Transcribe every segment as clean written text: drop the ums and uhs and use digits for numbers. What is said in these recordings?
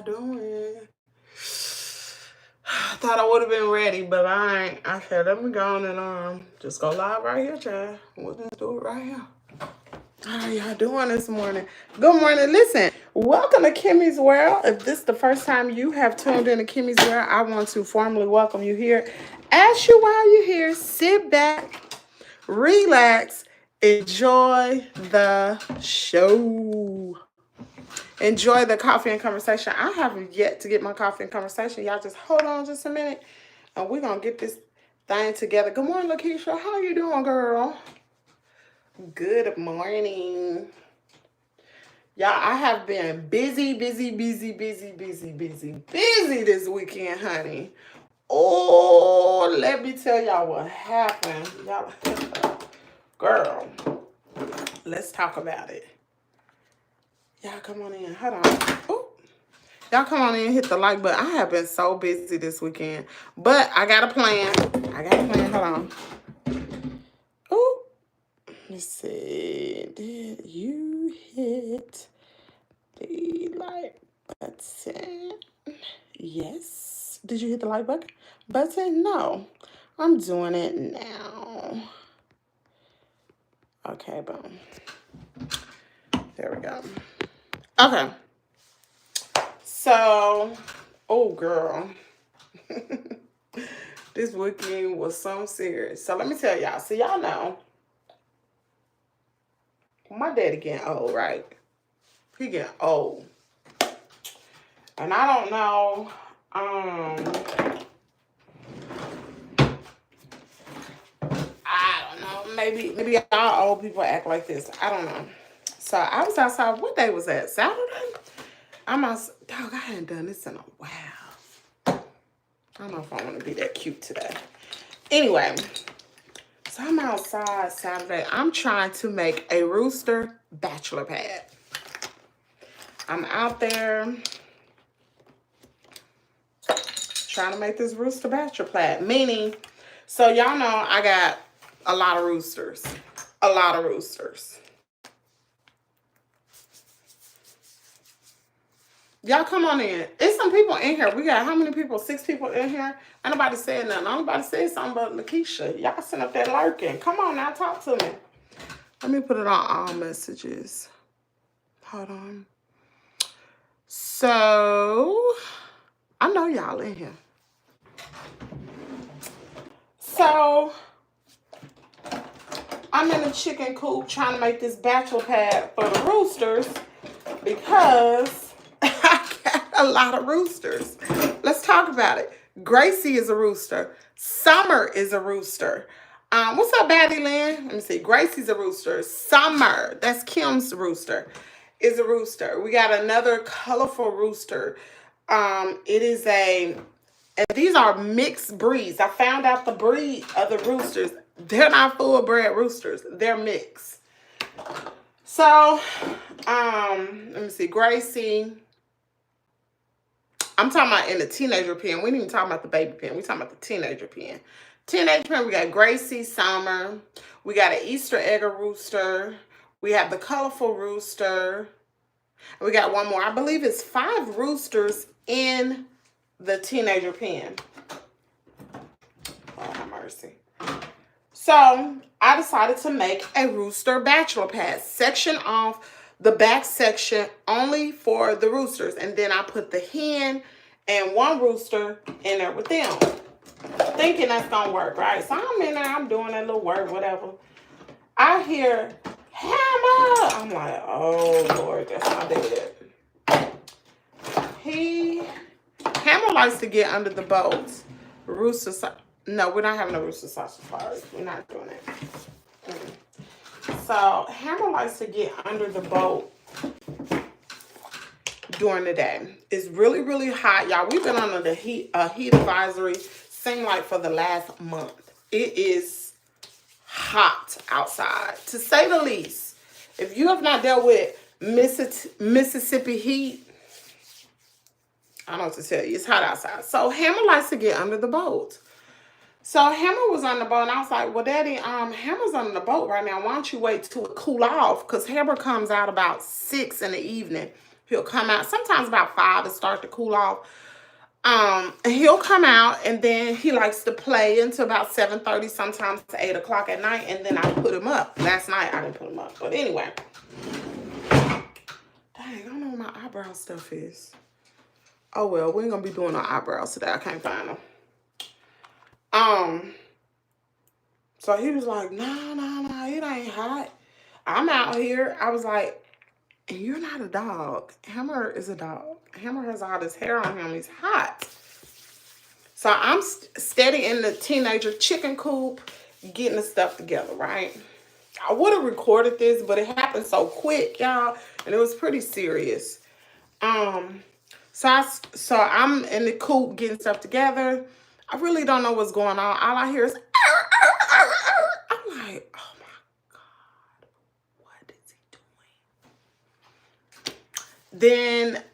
doing? I thought I would have been ready, but I ain't. I said, let me go on and just go live right here, child. We'll just do it right here. How y'all doing this morning? Good morning. Listen, welcome to Kimmie's World. If this is the first time you have tuned in to Kimmie's World, I want to formally welcome you here. Ask you while you're here, sit back, relax, enjoy the show. Enjoy the coffee and conversation. I haven't yet to get my coffee and conversation. Y'all just hold on just a minute, and we're going to get this thing together. Good morning, Lakeisha. How you doing, girl? Good morning. Y'all, I have been busy this weekend, honey. Oh, let me tell y'all what happened. Y'all, girl, let's talk about it. Y'all come on in. Hold on. Ooh. Y'all come on in and hit the like button. I have been so busy this weekend. But I got a plan. Hold on. Ooh. Let's see. Did you hit the like button? Yes. Did you hit the like button? No. I'm doing it now. Okay, boom. There we go. Okay. So, oh girl, this weekend was so serious. So let me tell y'all. So y'all know, my daddy getting old, right? He getting old, and I don't know. I don't know. Maybe all old people act like this. I don't know. So I was outside. What day was that? Saturday. Dog, I hadn't done this in a while. I don't know if I want to be that cute today. Anyway, so I'm outside Saturday. I'm trying to make a rooster bachelor pad. I'm out there trying to make this rooster bachelor pad. Meaning, so y'all know I got a lot of roosters. Y'all come on in. It's some people in here. We got how many people? 6 people in here. Ain't nobody saying nothing. Nobody said something but Lakeisha. Y'all sitting up there lurking. Come on now, talk to me. Let me put it on all messages. Hold on. So, I know y'all in here. So, I'm in the chicken coop trying to make this bachelor pad for the roosters because I got a lot of roosters. Let's talk about it. Gracie is a rooster. Summer is a rooster. What's up, Baddie Lynn? Let me see. Gracie's a rooster. Summer, that's Kim's rooster, is a rooster. We got another colorful rooster. And these are mixed breeds. I found out the breed of the roosters. They're not full-bred roosters. They're mixed. So, let me see. Gracie. I'm talking about in the teenager pen. We ain't even talking about the baby pen. We talking about the teenager pen. Teenager pen, we got Gracie, Summer. We got an Easter egger rooster. We have the colorful rooster. We got one more. I believe it's 5 roosters in the teenager pen. Oh, have mercy. So, I decided to make a rooster bachelor pad. Section off the back section only for the roosters. And then I put the hen and one rooster in there with them. Thinking that's going to work, right? So, I'm in there. I'm doing that little work, whatever. I hear, Hammer! I'm like, oh, Lord, that's my dad. Hammer likes to get under the boat. Rooster, no, we're not having a rooster sausage party. We're not doing it. So, Hammer likes to get under the boat during the day. It's really, really hot, y'all. We've been under the heat advisory, seemed like for the last month. It is hot outside, to say the least. If you have not dealt with Mississippi heat, I don't know what to tell you. It's hot outside. So Hammer likes to get under the boat. So Hammer was on the boat, and I was like, well, Daddy, Hammer's on the boat right now. Why don't you wait till it cool off? Because Hammer comes out about 6 in the evening He'll come out sometimes about 5 and start to cool off. He'll come out, and then he likes to play until about 7:30, sometimes to 8 o'clock at night, and then I put him up. Last night I didn't put him up, but anyway. Dang, I don't know where my eyebrow stuff is. Oh well, we ain't gonna be doing no eyebrows today. I can't find them. So he was like, no, it ain't hot. I'm out here. I was like, and you're not a dog. Hammer is a dog. Hammer has all this hair on him. He's hot. So I'm steady in the teenager chicken coop, getting the stuff together, right? I would have recorded this, but it happened so quick, y'all, and it was pretty serious. So I'm in the coop getting stuff together. I really don't know what's going on. All I hear is, I'm like, oh my God, what is he doing? Then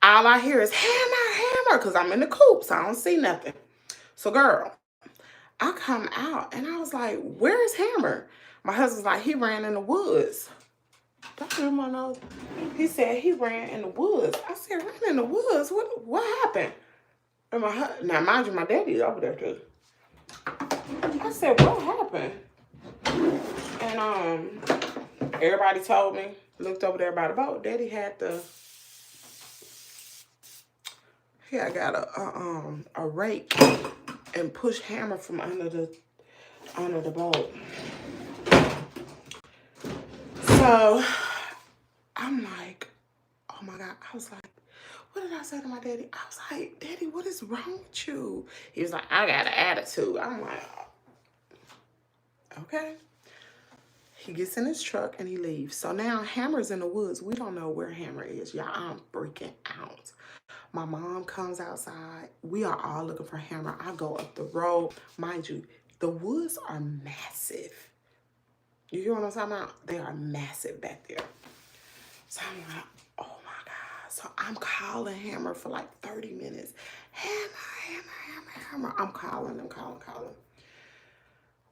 all I hear is hammer, because I'm in the coop, so I don't see nothing. So girl, I come out and I was like, where's Hammer? My husband's like, he ran in the woods. Don't hear my nose. He said he ran in the woods. I said, ran in the woods? What happened? And now mind you, my daddy's over there too. I said, what happened? And everybody told me, looked over there by the boat. Daddy had I got a rake and pushed Hammer from under the boat. So I'm like, oh my God. I was like, what did I say to my daddy? I was like, Daddy, what is wrong with you? He was like, I got an attitude. I'm like, okay. He gets in his truck and he leaves. So now Hammer's in the woods. We don't know where Hammer is. Y'all, I'm freaking out. My mom comes outside. We are all looking for Hammer. I go up the road. Mind you, the woods are massive. You hear what I'm talking about? They are massive back there. So I'm like, oh my God. So I'm calling Hammer for like 30 minutes. Hammer. I'm calling.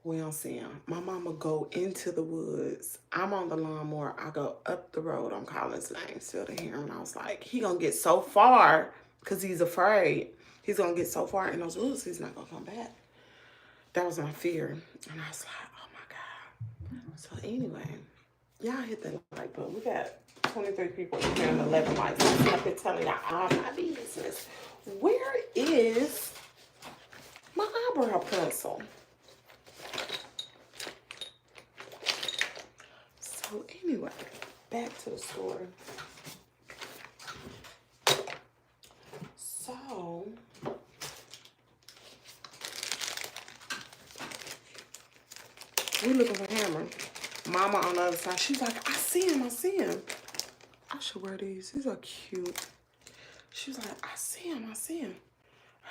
We don't see him. My mama go into the woods. I'm on the lawnmower. I go up the road. I'm calling his name. Still to hear him. And I was like, he gonna get so far because he's afraid. He's gonna get so far in those woods, he's not gonna come back. That was my fear. And I was like, oh my God. So anyway, y'all hit the like button. We got 23 people here and 11 likes. I've been telling y'all all my business. Where is my eyebrow pencil? So anyway, back to the story. So we looking for Hammer. Mama on the other side, she's like, I see him. I should wear these. These are cute. She was like, I see him. I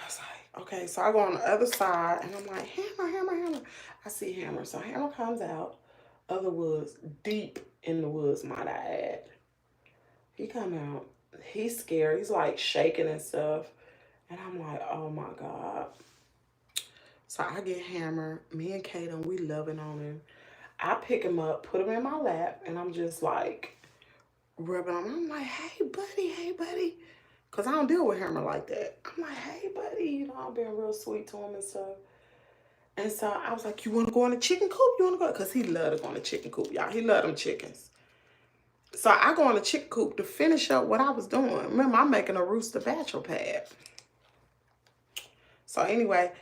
was like, okay. So I go on the other side and I'm like, Hammer. I see Hammer. So Hammer comes out of the woods, deep in the woods, might I add. He come out. He's scared. He's like shaking and stuff. And I'm like, oh my God. So I get Hammer. Me and Kaden, we loving on him. I pick him up, put him in my lap, and I'm just like rubbing on him. I'm like, hey buddy. Because I don't deal with Hammer like that. I'm like, hey buddy. You know, I'm being real sweet to him and stuff. And so I was like, you want to go in the chicken coop? You want to go? Because he loved to go in the chicken coop, y'all. He loved them chickens. So I go in the chicken coop to finish up what I was doing. Remember, I'm making a rooster bachelor pad. So anyway,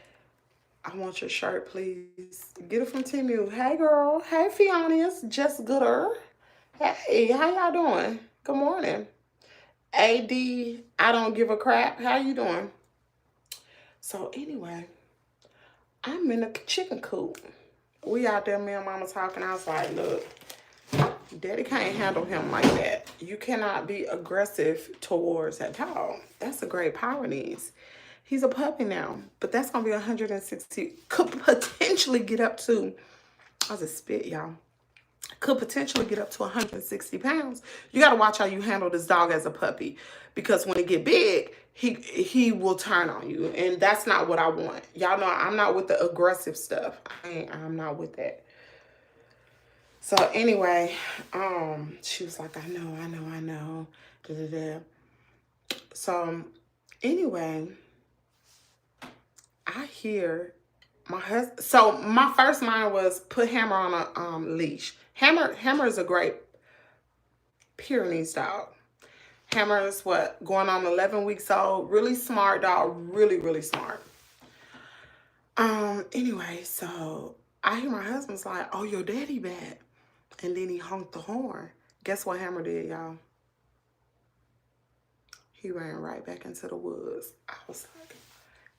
I want your shirt, please. Get it from Timu. Hey, girl. Hey, Fiona's. Just gooder. Hey, how y'all doing? Good morning. AD, I don't give a crap. How you doing? So anyway, I'm in the chicken coop. We out there, me and Mama talking. I was like, look, Daddy can't handle him like that. You cannot be aggressive towards that dog. That's a great Pyrenees. He's a puppy now, but that's going to be 160. Could potentially get up to, I was a spit, y'all. Could potentially get up to 160 pounds. You got to watch how you handle this dog as a puppy, because when it get big, he will turn on you, and that's not what I want. Y'all know I'm not with the aggressive stuff. I'm not with that. So anyway, she was like, I know. Da, da, da. So anyway, I hear my husband. So my first mind was put Hammer on a leash. Hammer is a great Pyrenees dog. Hammer is what, going on 11 weeks old. Really smart dog. Really, really smart. Anyway, so I hear my husband's like, oh, your daddy bad. And then he honked the horn. Guess what Hammer did, y'all? He ran right back into the woods. I was like,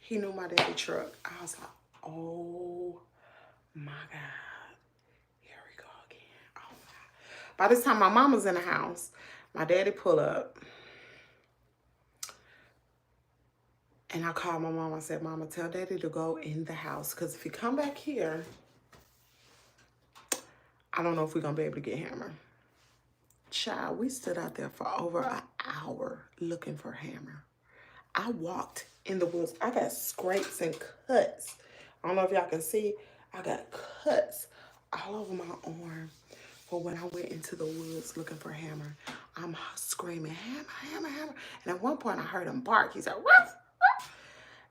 he knew my daddy truck. I was like, oh my God. Here we go again. Oh my God. By this time, my mom was in the house. My daddy pulled up. And I called my mom. I said, Mama, tell daddy to go in the house. Because if he come back here, I don't know if we're going to be able to get Hammer. Child, we stood out there for over an hour looking for Hammer. I walked in the woods. I got scrapes and cuts. I don't know if y'all can see. I got cuts all over my arm for when I went into the woods looking for Hammer. I'm screaming, Hammer, Hammer, Hammer. And at one point I heard him bark. He said, ruff, ruff.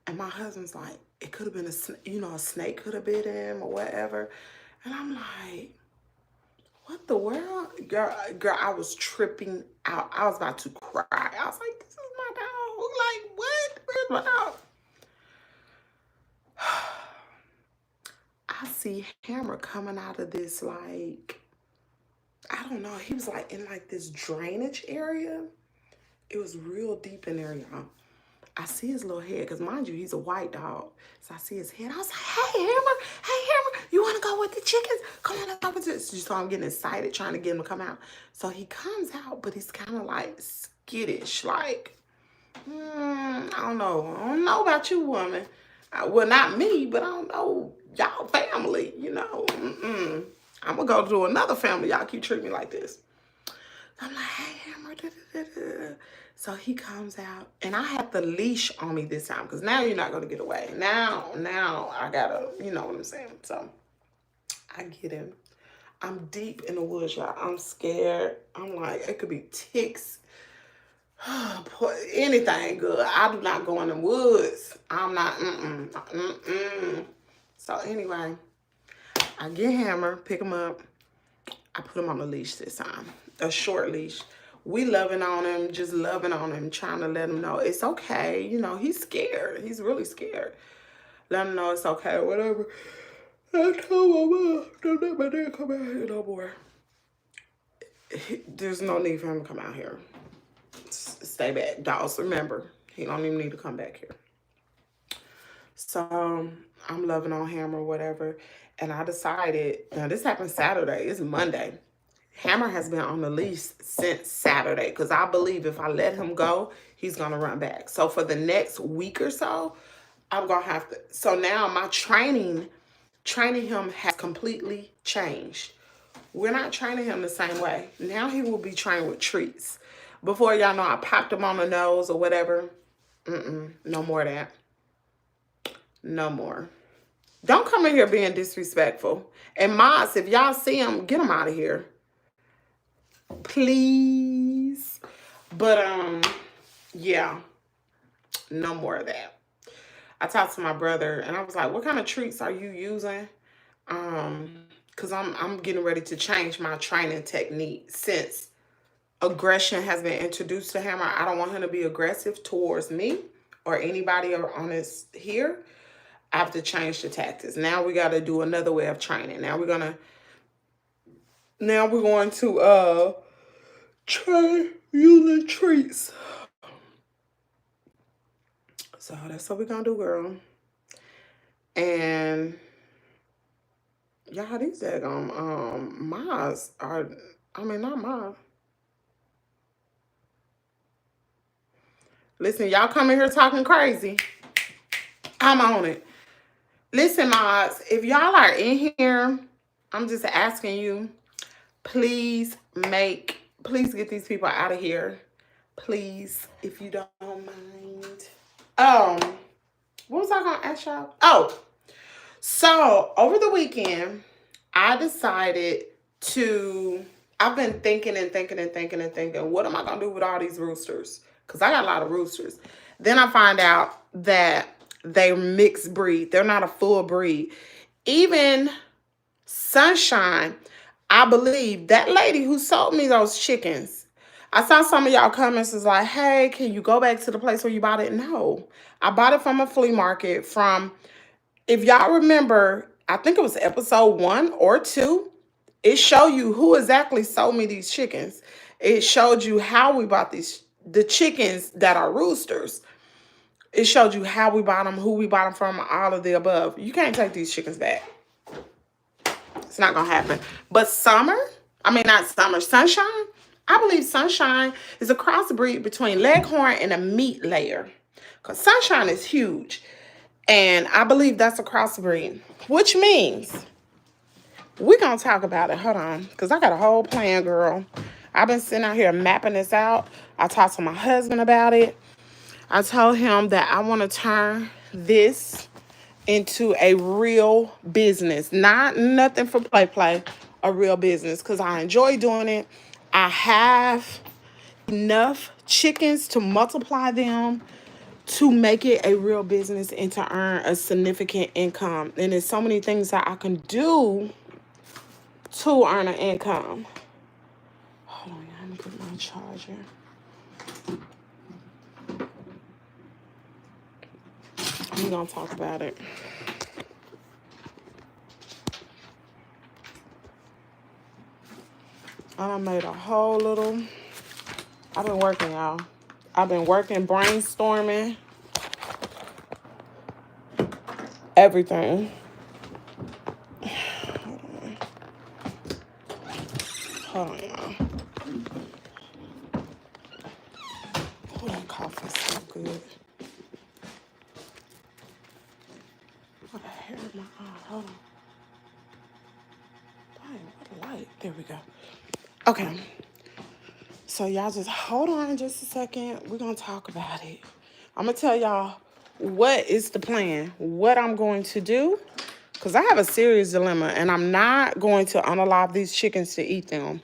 And my husband's like, it could have been a snake could have bit him or whatever. And I'm like, what the world? Girl, I was tripping out. I was about to cry. I was like, this is my dog. Like, what? Where's my dog? I see Hammer coming out of this, like, I don't know. He was like in like this drainage area. It was real deep in there, y'all. I see his little head, because mind you, he's a white dog. So I see his head. I was like, hey, Hammer, you want to go with the chickens? Come on, let's go with this. So I'm getting excited, trying to get him to come out. So he comes out, but he's kind of like skittish, like, I don't know. I don't know about you, woman. Well, not me, but I don't know y'all family, you know. I'm going to go to another family. Y'all keep treating me like this. I'm like, hey, Hammer, da, da, da, da. So he comes out, and I have the leash on me this time, because now you're not going to get away. Now I got to, you know what I'm saying? So I get him. I'm deep in the woods, y'all. I'm scared. I'm like, it could be ticks. Anything good. I do not go in the woods. I'm not, So anyway, I get Hammer, pick him up. I put him on a leash this time, a short leash. We loving on him, just loving on him, trying to let him know it's okay. You know, he's scared. He's really scared. Let him know it's okay or whatever. I told my mom, don't let my dad come out here no more. There's no need for him to come out here. Stay back. Dogs, remember, he don't even need to come back here. So I'm loving on him or whatever. And I decided, now this happened Saturday. It's Monday. Hammer has been on the leash since Saturday, because I believe if I let him go, he's going to run back. So for the next week or so, I'm going to have to. So now my training him has completely changed. We're not training him the same way. Now he will be trained with treats. Before, y'all know, I popped him on the nose or whatever. No more of that. No more. Don't come in here being disrespectful. And Moss, if y'all see him, get him out of here. Please. But, yeah. No more of that. I talked to my brother, and I was like, what kind of treats are you using? Because I'm getting ready to change my training technique. Since aggression has been introduced to Hammer, I don't want him to be aggressive towards me or anybody on this here. I have to change the tactics. Now we got to do another way of training. Now we're going to try using treats. So that's what we're going to do, girl. And y'all, these daggone moths are, I mean, not moths. Listen, y'all come in here talking crazy. I'm on it. Listen, mods, if y'all are in here, I'm just asking you, please get these people out of here. Please, if you don't mind. What was I gonna ask y'all? Oh, so over the weekend, I decided I've been thinking and thinking and thinking and thinking, what am I going to do with all these roosters? Because I got a lot of roosters. Then I find out that they're mixed breed. They're not a full breed. Even Sunshine, I believe that lady who sold me those chickens, I saw some of y'all comments was like, hey, can you go back to the place where you bought it? No, I bought it from a flea market from, if y'all remember, I think it was episode 1 or 2. It showed you who exactly sold me these chickens. It showed you how we bought the chickens that are roosters. It showed you how we bought them, who we bought them from, all of the above. You can't take these chickens back. It's not going to happen. But Sunshine, I believe Sunshine is a crossbreed between Leghorn and a meat layer. Because Sunshine is huge. And I believe that's a crossbreed. Which means we're going to talk about it. Hold on. Because I got a whole plan, girl. I've been sitting out here mapping this out. I talked to my husband about it. I told him that I want to turn this into a real business. Nothing for play, a real business. Because I enjoy doing it. I have enough chickens to multiply them to make it a real business and to earn a significant income. And there's so many things that I can do to earn an income. Hold on, let me get my charger. We're gonna talk about it. I done made a whole little, I've been working, y'all. I've been working, brainstorming, everything. Hold on, y'all. Oh, that coffee's so good. What the hair in my eye? Hold on. Dang, what light? There we go. Okay. So y'all just hold on just a second. We're going to talk about it. I'm going to tell y'all what is the plan, what I'm going to do. Because I have a serious dilemma, and I'm not going to unalive these chickens to eat them.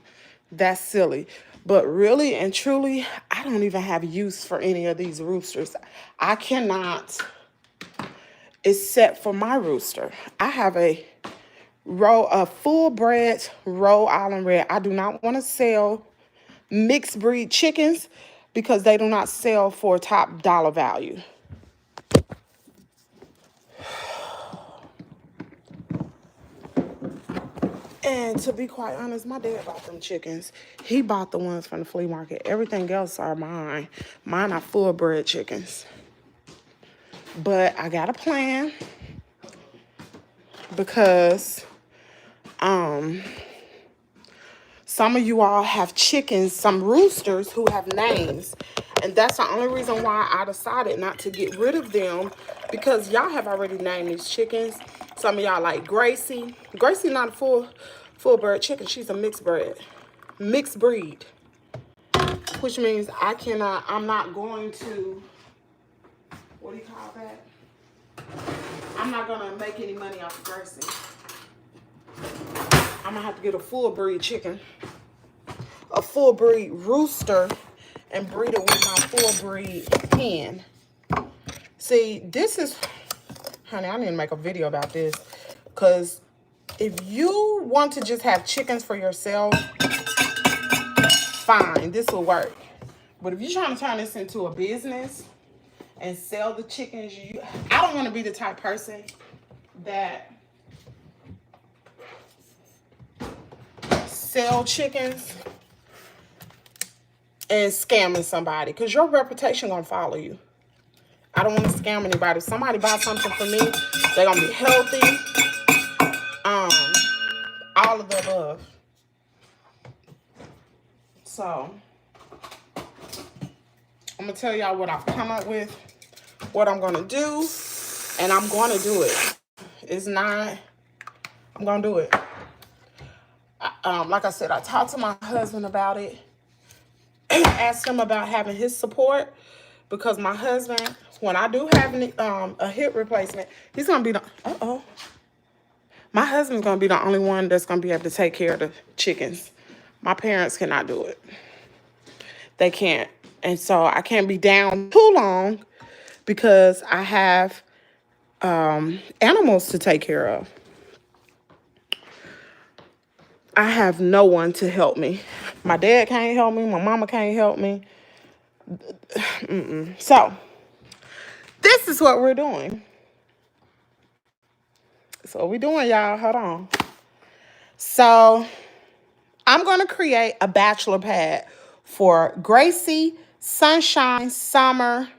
That's silly. But really and truly, I don't even have use for any of these roosters. I cannot, except for my rooster. I have a full-bred Rhode Island Red. I do not want to sell mixed breed chickens because they do not sell for top dollar value. And to be quite honest, my dad bought them chickens. He bought the ones from the flea market. Everything else are mine. Mine are full-bred chickens. But I got a plan because some of you all have chickens, some roosters who have names. And that's the only reason why I decided not to get rid of them, because y'all have already named these chickens. Some of y'all like Gracie. Gracie not a full-bred chicken. She's a mixed breed, which means I'm not going to, what do you call that? I'm not going to make any money off of Gracie. I'm going to have to get a full breed chicken, a full breed rooster, and breed it with my full breed hen. See, this is, honey, I need to make a video about this, because if you want to just have chickens for yourself, fine, this will work. But if you're trying to turn this into a business and sell the chickens, I don't want to be the type of person that sell chickens and scamming somebody, because your reputation gonna follow you. I don't want to scam anybody. If somebody buys something from me, they're gonna be healthy, all of the above. So I'm gonna tell y'all what I've come up with, what I'm gonna do, and I'm gonna do it. I'm gonna do it. Like I said, I talked to my husband about it, asked him about having his support, because my husband, when I do have a hip replacement, he's gonna be the, My husband's going to be the only one that's going to be able to take care of the chickens. My parents cannot do it. They can't. And so I can't be down too long because I have animals to take care of. I have no one to help me. My dad can't help me. My mama can't help me. So this is what we're doing. So what we doing, y'all? Hold on. So I'm going to create a bachelor pad for Gracie, Sunshine, Summer,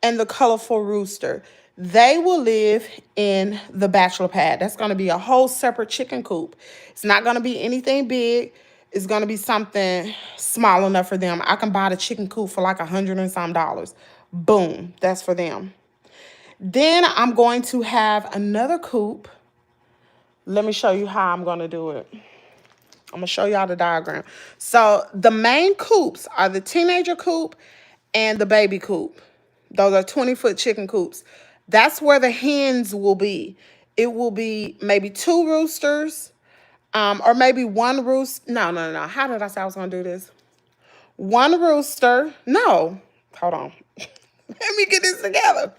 and the colorful rooster. They will live in the bachelor pad. That's going to be a whole separate chicken coop. It's not going to be anything big. It's going to be something small enough for them. I can buy the chicken coop for like $100 and some. Boom. That's for them. Then I'm going to have another coop. Let me show you how I'm going to do it. I'm going to show y'all the diagram. So the main coops are the teenager coop and the baby coop. Those are 20-foot chicken coops. That's where the hens will be. It will be maybe 2 roosters, or maybe 1 rooster. No. How did I say I was going to do this? 1 rooster. No. Hold on. Let me get this together.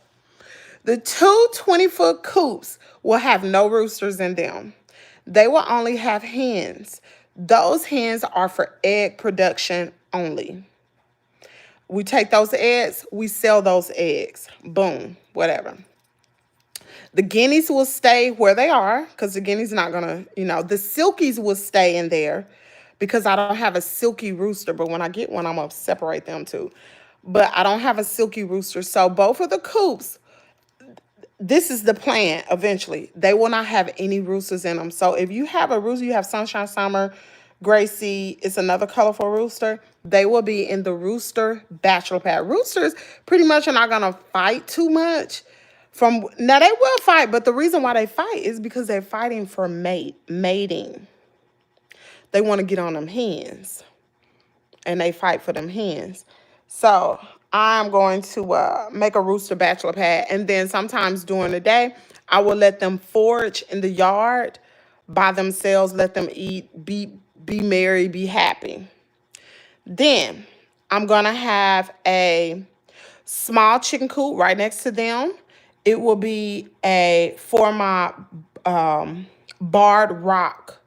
The 2 20-foot coops will have no roosters in them. They will only have hens. Those hens are for egg production only. We take those eggs, we sell those eggs. Boom, whatever. The guineas will stay where they are because the guineas not going to, the silkies will stay in there because I don't have a silky rooster. But when I get one, I'm going to separate them too. But I don't have a silky rooster. So both of the coops, this is the plan eventually. They will not have any roosters in them. So if you have a rooster, you have Sunshine, Summer, Gracie, it's another colorful rooster. They will be in the rooster bachelor pad. Roosters pretty much are not going to fight too much. Now, they will fight, but the reason why they fight is because they're fighting for mating. They want to get on them hens, and they fight for them hens. So I'm going to make a rooster bachelor pad, and then sometimes during the day, I will let them forage in the yard by themselves, let them eat, be merry, be happy. Then I'm going to have a small chicken coop right next to them. It will be for my barred rock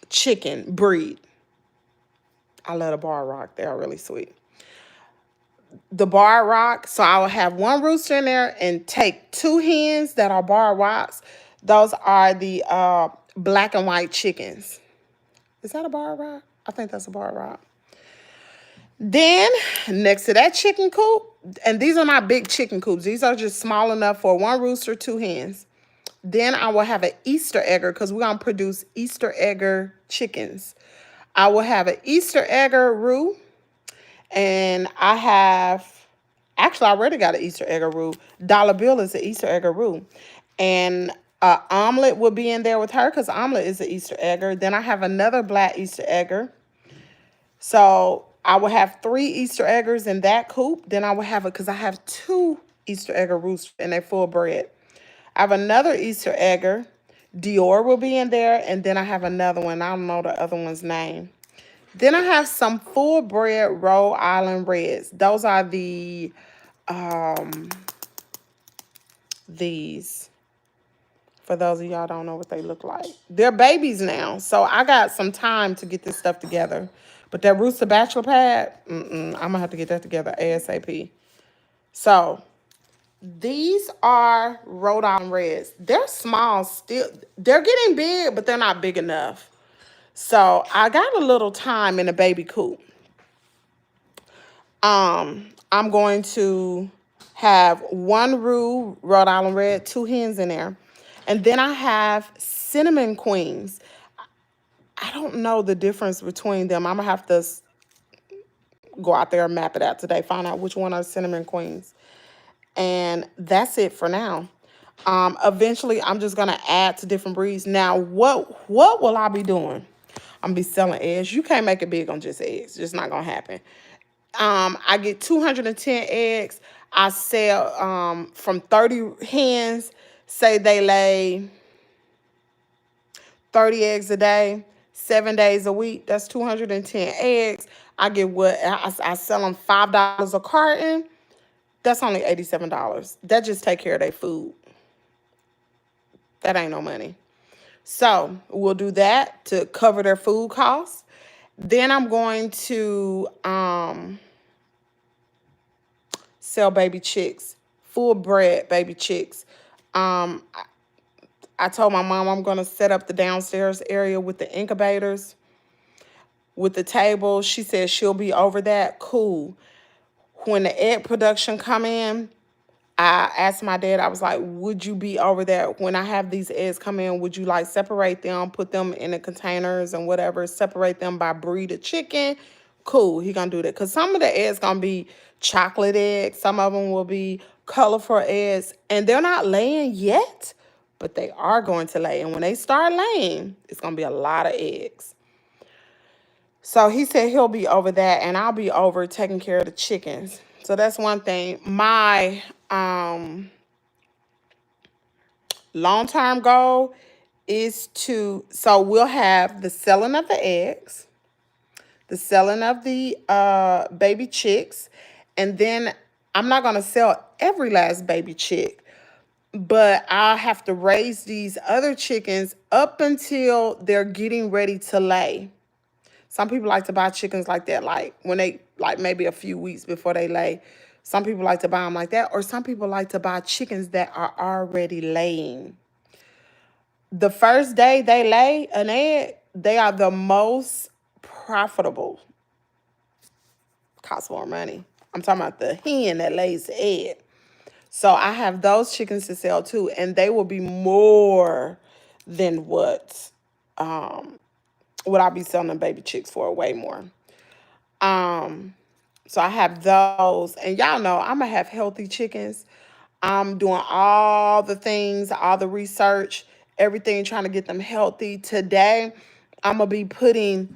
chicken breed. I love a barred rock. They are really sweet. The barred rock, so I will have 1 rooster in there and take 2 hens that are barred rocks. Those are the black and white chickens. Is that a barred rock? I think that's a barred rock. Then, next to that chicken coop, and these are not big chicken coops. These are just small enough for 1 rooster, 2 hens. Then I will have an Easter egger because we're going to produce Easter egger chickens. I will have an Easter egger roux. And I already got an Easter egger roux. Dollar Bill is an Easter egger roux. And Omelet will be in there with her because Omelet is an Easter egger. Then I have another black Easter egger. So I will have 3 Easter eggers in that coop. Then I will have because I have 2 Easter egger roosters and they're full bred. I have another Easter egger. Dior will be in there. And then I have another one. I don't know the other one's name. Then I have some full bred Rhode Island Reds. Those are these. For those of y'all don't know what they look like. They're babies now. So I got some time to get this stuff together. But that Rooster Bachelor Pad, I'm going to have to get that together ASAP. So these are Rhode Island Reds. They're small still. They're getting big, but they're not big enough. So I got a little time in a baby coop. I'm going to have 1 Rhode Island Red, 2 hens in there. And then I have cinnamon queens. I don't know the difference between them. I'm going to have to go out there and map it out today, find out which one are cinnamon queens. And that's it for now. Eventually, I'm just going to add to different breeds. Now, what will I be doing? I'm going to be selling eggs. You can't make it big on just eggs. It's just not going to happen. I get 210 eggs. I sell from 30 hens say they lay 30 eggs a day, 7 days a week. That's 210 eggs. I get what? I sell them $5 a carton. That's only $87. That just take care of their food. That ain't no money. So we'll do that to cover their food costs. Then I'm going to sell baby chicks, full bred baby chicks. I told my mom I'm going to set up the downstairs area with the incubators, with the table. She said she'll be over that. Cool. When the egg production come in, I asked my dad, I was like, would you be over there when I have these eggs come in? Would you like separate them, put them in the containers and whatever, separate them by breed of chicken? Cool, he gonna do that. Because some of the eggs gonna be chocolate eggs. Some of them will be colorful eggs. And they're not laying yet, but they are going to lay. And when they start laying, it's gonna be a lot of eggs. So he said he'll be over that, and I'll be over taking care of the chickens. So that's one thing. My long-term goal is so we'll have the selling of the eggs, the selling of the baby chicks, and then I'm not going to sell every last baby chick, but I'll have to raise these other chickens up until they're getting ready to lay. Some people like to buy chickens like that, like when they, like maybe a few weeks before they lay. Some people like to buy them like that, or some people like to buy chickens that are already laying. The first day they lay an egg, they are the most profitable. Cost more money. I'm talking about the hen that lays the egg. So I have those chickens to sell too, and they will be more than what I'll be selling them baby chicks for, way more. So I have those, and y'all know I'm gonna have healthy chickens. I'm doing all the things, all the research, everything, trying to get them healthy. Today, I'm gonna be putting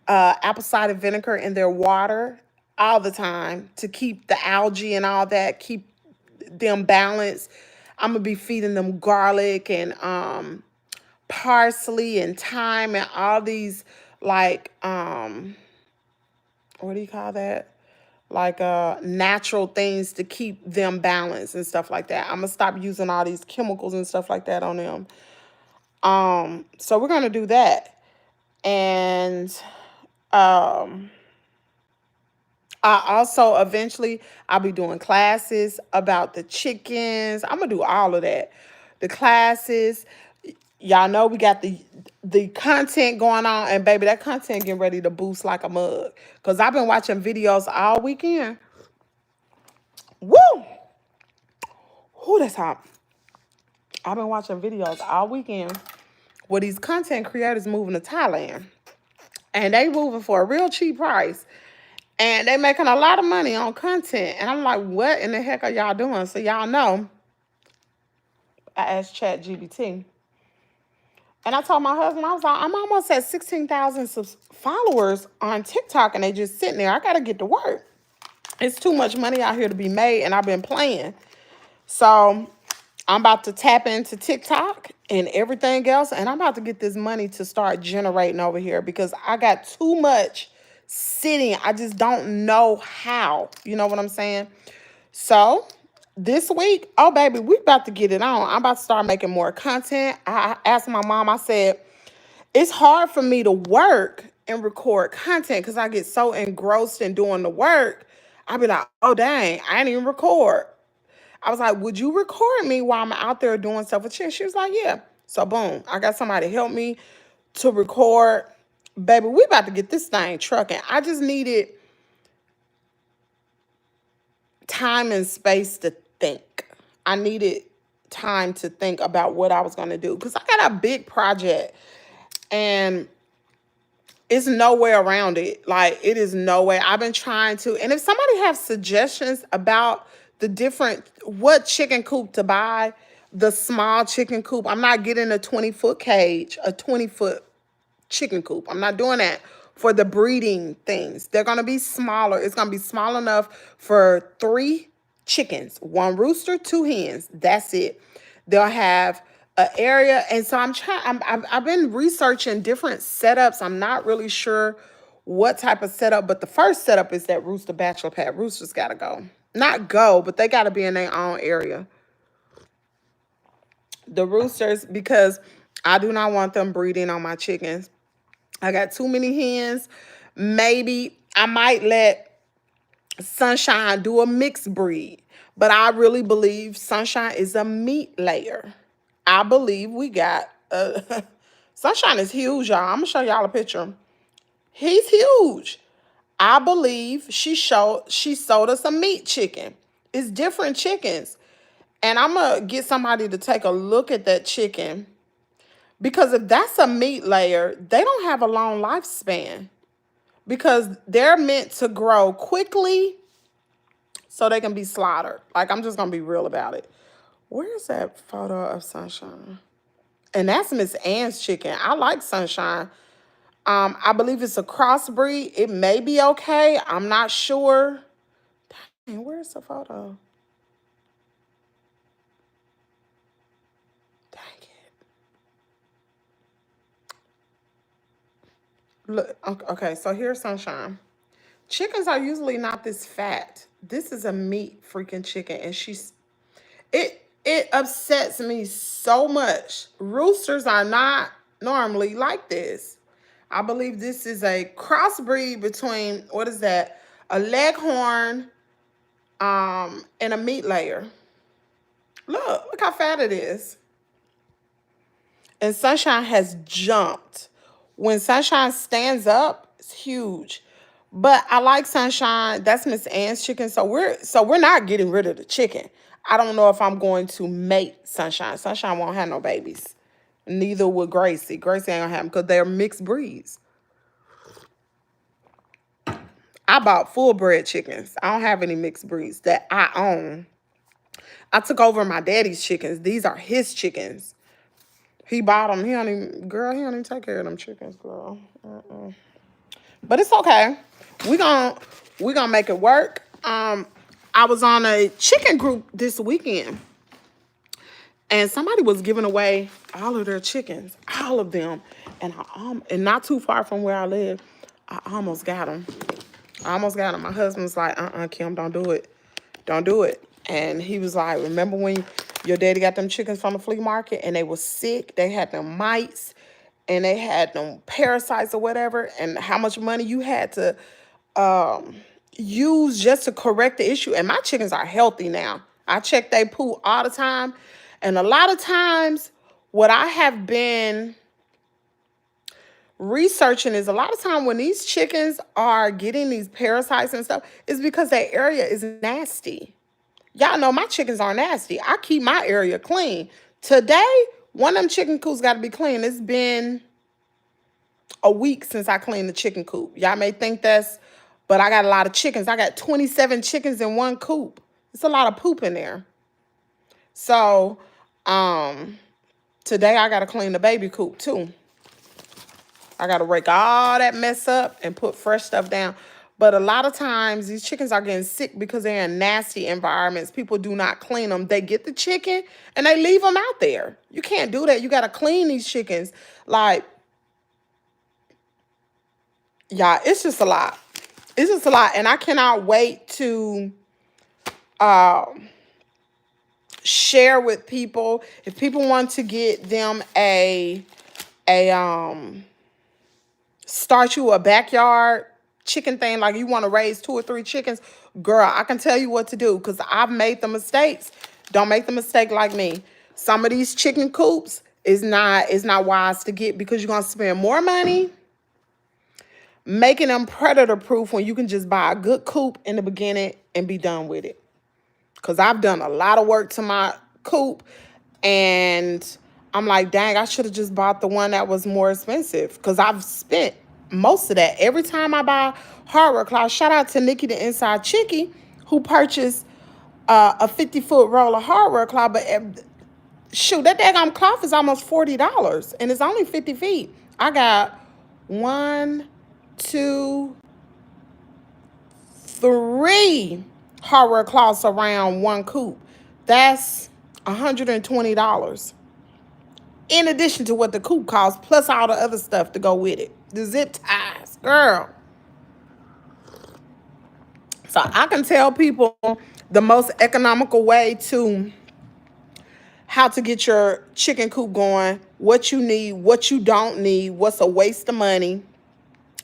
apple cider vinegar in their water all the time to keep the algae and all that, keep them balanced. I'm gonna be feeding them garlic and parsley and thyme and all these, like what do you call that? Like natural things to keep them balanced and stuff like that. I'm gonna stop using all these chemicals and stuff like that on them. So we're gonna do that. And I also eventually I'll be doing classes about the chickens. I'm gonna do all of that. The classes. Y'all know we got the content going on, and baby, that content getting ready to boost like a mug. Because I've been watching videos all weekend. Woo! Whoo, that's hot. I've been watching videos all weekend where these content creators moving to Thailand. And they moving for a real cheap price. And they making a lot of money on content. And I'm like, what in the heck are y'all doing? So y'all know, I asked ChatGPT. And I told my husband, I was like, I'm almost at 16,000 followers on TikTok, and they just sitting there. I got to get to work. It's too much money out here to be made, and I've been playing. So I'm about to tap into TikTok and everything else, and I'm about to get this money to start generating over here because I got too much sitting. I just don't know how. You know what I'm saying? So this week, oh, baby, we about to get it on. I'm about to start making more content. I asked my mom, I said, it's hard for me to work and record content because I get so engrossed in doing the work. I'll be like, oh, dang, I didn't even record. I was like, would you record me while I'm out there doing stuff with you? She was like, yeah. So, boom, I got somebody to help me to record. Baby, we about to get this thing trucking. I just needed time and space to think. I needed time to think about what I was going to do because I got a big project and it's no way around it. Like, it is no way. I've been trying to. And if somebody has suggestions about the different, what chicken coop to buy, the small chicken coop, I'm not getting a 20-foot cage, a 20-foot chicken coop. I'm not doing that for the breeding things. They're going to be smaller. It's going to be small enough for 3 chickens, 1 rooster, 2 hens. That's it. They'll have an area. And so I've been researching different setups. I'm not really sure what type of setup, but the first setup is that rooster bachelor pad. Roosters got to go. Not go, but they got to be in their own area. The roosters, because I do not want them breeding on my chickens. I got too many hens. Maybe I might let Sunshine do a mixed breed, but I really believe Sunshine is a meat layer. I believe we got Sunshine is huge, y'all. I'm gonna show y'all a picture. He's huge. I believe she sold us a meat chicken. It's different chickens. And I'm gonna get somebody to take a look at that chicken, because if that's a meat layer, they don't have a long lifespan, because they're meant to grow quickly so they can be slaughtered. Like, I'm just gonna be real about it. Where's that photo of Sunshine? And that's Miss Ann's chicken. I like Sunshine. I believe it's a crossbreed. It may be okay. I'm not sure. Dang, where's the photo? Dang it. Look, okay, so here's Sunshine. Chickens are usually not this fat. This is a meat freaking chicken, and it upsets me so much. Roosters are not normally like this. I believe this is a crossbreed between, what is that? A leghorn and a meat layer. Look how fat it is. And Sunshine has jumped. When Sunshine stands up, it's huge. But I like Sunshine. That's Miss Ann's chicken. So we're not getting rid of the chicken. I don't know if I'm going to mate Sunshine. Sunshine won't have no babies. Neither will Gracie. Gracie ain't gonna have them because they're mixed breeds. I bought full bred chickens. I don't have any mixed breeds that I own. I took over my daddy's chickens. These are his chickens. He bought them. He don't even take care of them chickens, girl. But it's okay. We gonna make it work. I was on a chicken group this weekend, and somebody was giving away all of their chickens, all of them, and and not too far from where I live, I almost got them. My husband's like, Kim, don't do it. Don't do it. And he was like, remember when your daddy got them chickens from the flea market and they were sick? They had them mites and they had them parasites or whatever, and how much money you had to use just to correct the issue. And my chickens are healthy now. I check they poo all the time. And a lot of times what I have been researching is, a lot of time when these chickens are getting these parasites and stuff, is because that area is nasty. Y'all know my chickens are nasty. I keep my area clean. Today, one of them chicken coops got to be clean. It's been a week since I cleaned the chicken coop. Y'all may think but I got a lot of chickens. I got 27 chickens in one coop. It's a lot of poop in there. So, today I got to clean the baby coop too. I got to rake all that mess up and put fresh stuff down. But a lot of times these chickens are getting sick because they're in nasty environments. People do not clean them. They get the chicken and they leave them out there. You can't do that. You got to clean these chickens. Like, yeah, it's just a lot. It's just a lot. And I cannot wait to share with people. If people want to get them start you a backyard chicken thing, like you want to raise 2 or 3 chickens, girl, I can tell you what to do, because I've made the mistakes. Don't make the mistake like me. Some of these chicken coops is not wise to get, because you're going to spend more money making them predator proof when you can just buy a good coop in the beginning and be done with it. Because I've done a lot of work to my coop, and I'm like, dang, I should have just bought the one that was more expensive, because I've spent most of that. Every time I buy hardware cloth, shout out to Nikki the Inside Chickie, who purchased a 50-foot roll of hardware cloth. But shoot, that daggone cloth is almost $40, and it's only 50 feet. I got 1, 2, 3 hardware cloths around one coop. That's $120. In addition to what the coop costs, plus all the other stuff to go with it. The zip ties, girl. So I can tell people the most economical way to how to get your chicken coop going, what you need, what you don't need, what's a waste of money.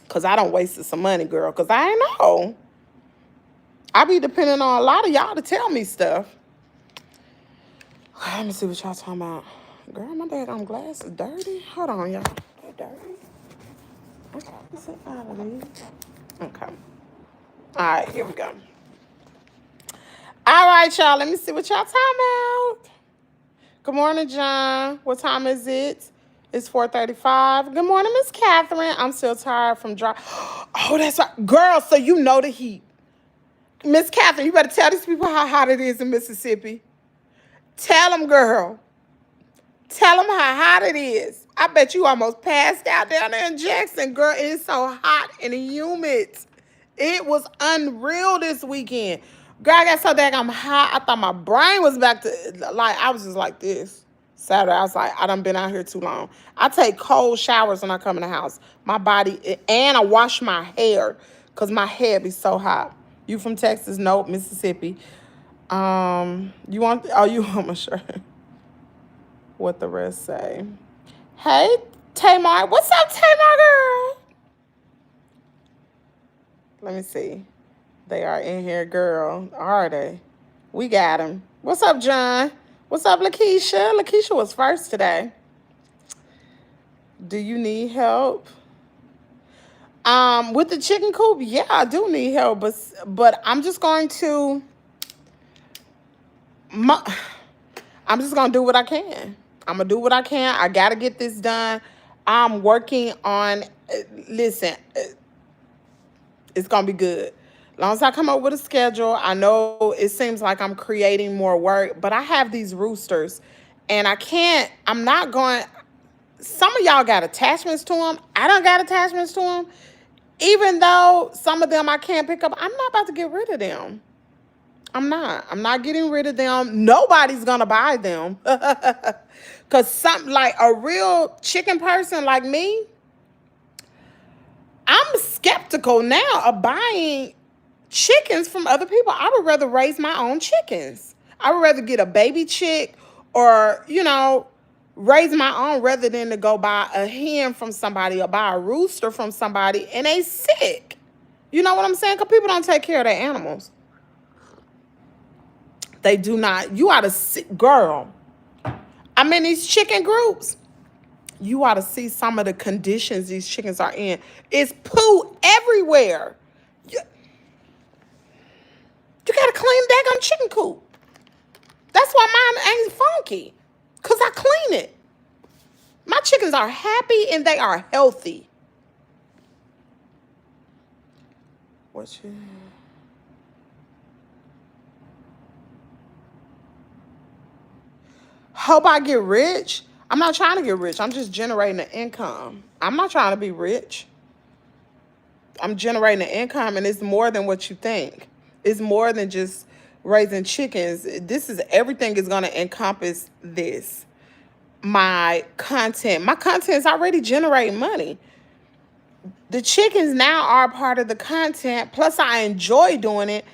Because I don't waste some money, girl, because I ain't know. I be depending on a lot of y'all to tell me stuff. Let me see what y'all talking about. Girl, my daggone glass is dirty. Hold on, y'all. They're dirty. Okay, let's get out of these. Okay. All right, here we go. All right, y'all. Let me see what y'all talking about. Good morning, John. What time is it? It's 4:35. Good morning, Miss Catherine. I'm still tired from drive. Oh, that's right. Girl, so you know the heat. Miss Catherine, you better tell these people how hot it is in Mississippi. Tell them, girl. Tell them how hot it is. I bet you almost passed out down there in Jackson. Girl, it's so hot and humid. It was unreal this weekend. Girl, I got so daggone hot. I thought my brain was back to, like, I was just like this. Saturday, I was like, I done been out here too long. I take cold showers when I come in the house. My body, and I wash my hair because my hair be so hot. You from Texas? Nope. Mississippi. You want, oh, you want my shirt? What the rest say? Hey, Tamar. What's up, Tamar, girl? Let me see. They are in here, girl. Are they? We got them. What's up, John? What's up, Lakeisha? Lakeisha was first today. Do you need help? With the chicken coop, yeah, I do need help, but I'm just going to I'm just gonna do what I can. I'm gonna do what I can. I gotta get this done. I'm working on. Listen, it's gonna be good. As long as I come up with a schedule, I know it seems like I'm creating more work, but I have these roosters, and I can't. I'm not going. Some of y'all got attachments to them. I don't got attachments to them. Even though some of them I can't pick up, I'm not about to get rid of them. I'm not getting rid of them. Nobody's gonna buy them. Cause something like a real chicken person like me, I'm skeptical now of buying chickens from other people. I would rather raise my own chickens. I would rather get a baby chick or, raise my own rather than to go buy a hen from somebody or buy a rooster from somebody and they sick. You know what I'm saying? Because people don't take care of their animals. They do not. You ought to see, girl. I'm in these chicken groups. You ought to see some of the conditions these chickens are in. It's poo everywhere. You got to clean daggone chicken coop. That's why mine ain't funky. Because I clean it. My chickens are happy and they are healthy. What you... Hope I get rich. I'm not trying to get rich. I'm just generating an income. I'm not trying to be rich. I'm generating an income, and it's more than what you think. It's more than just raising chickens. This is everything is going to encompass this. My content is already generating money. The chickens now are part of the content. Plus, I enjoy doing it,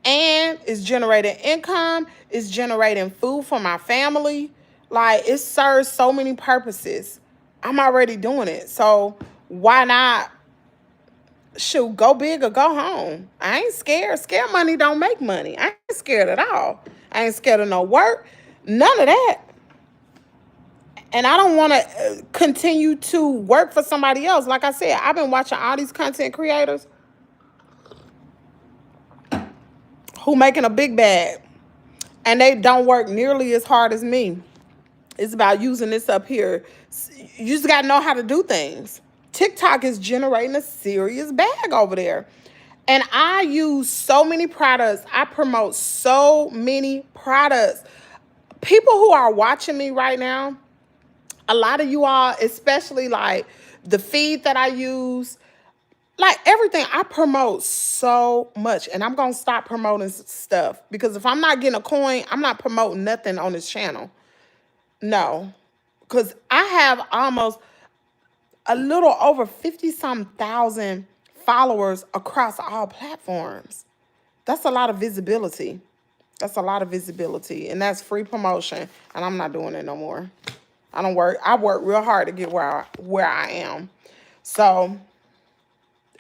and it's generating income. It's generating food for my family. Like, it serves so many purposes. I'm already doing it. So why not, shoot, go big or go home? I ain't scared. Scared money don't make money. I ain't scared at all. I ain't scared of no work. None of that. And I don't want to continue to work for somebody else. Like I said, I've been watching all these content creators who making a big bag. And they don't work nearly as hard as me. It's about using this up here. You just got to know how to do things. TikTok is generating a serious bag over there. And I use so many products. I promote so many products. People who are watching me right now, a lot of you all, especially like the feed that I use, like everything. I promote so much, and I'm gonna stop promoting stuff because if I'm not getting a coin, I'm not promoting nothing on this channel. No, because I have almost a little over 50 some thousand followers across all platforms. That's a lot of visibility. That's a lot of visibility, and that's free promotion. And I'm not doing it no more. I don't work. I work real hard to get where I am. So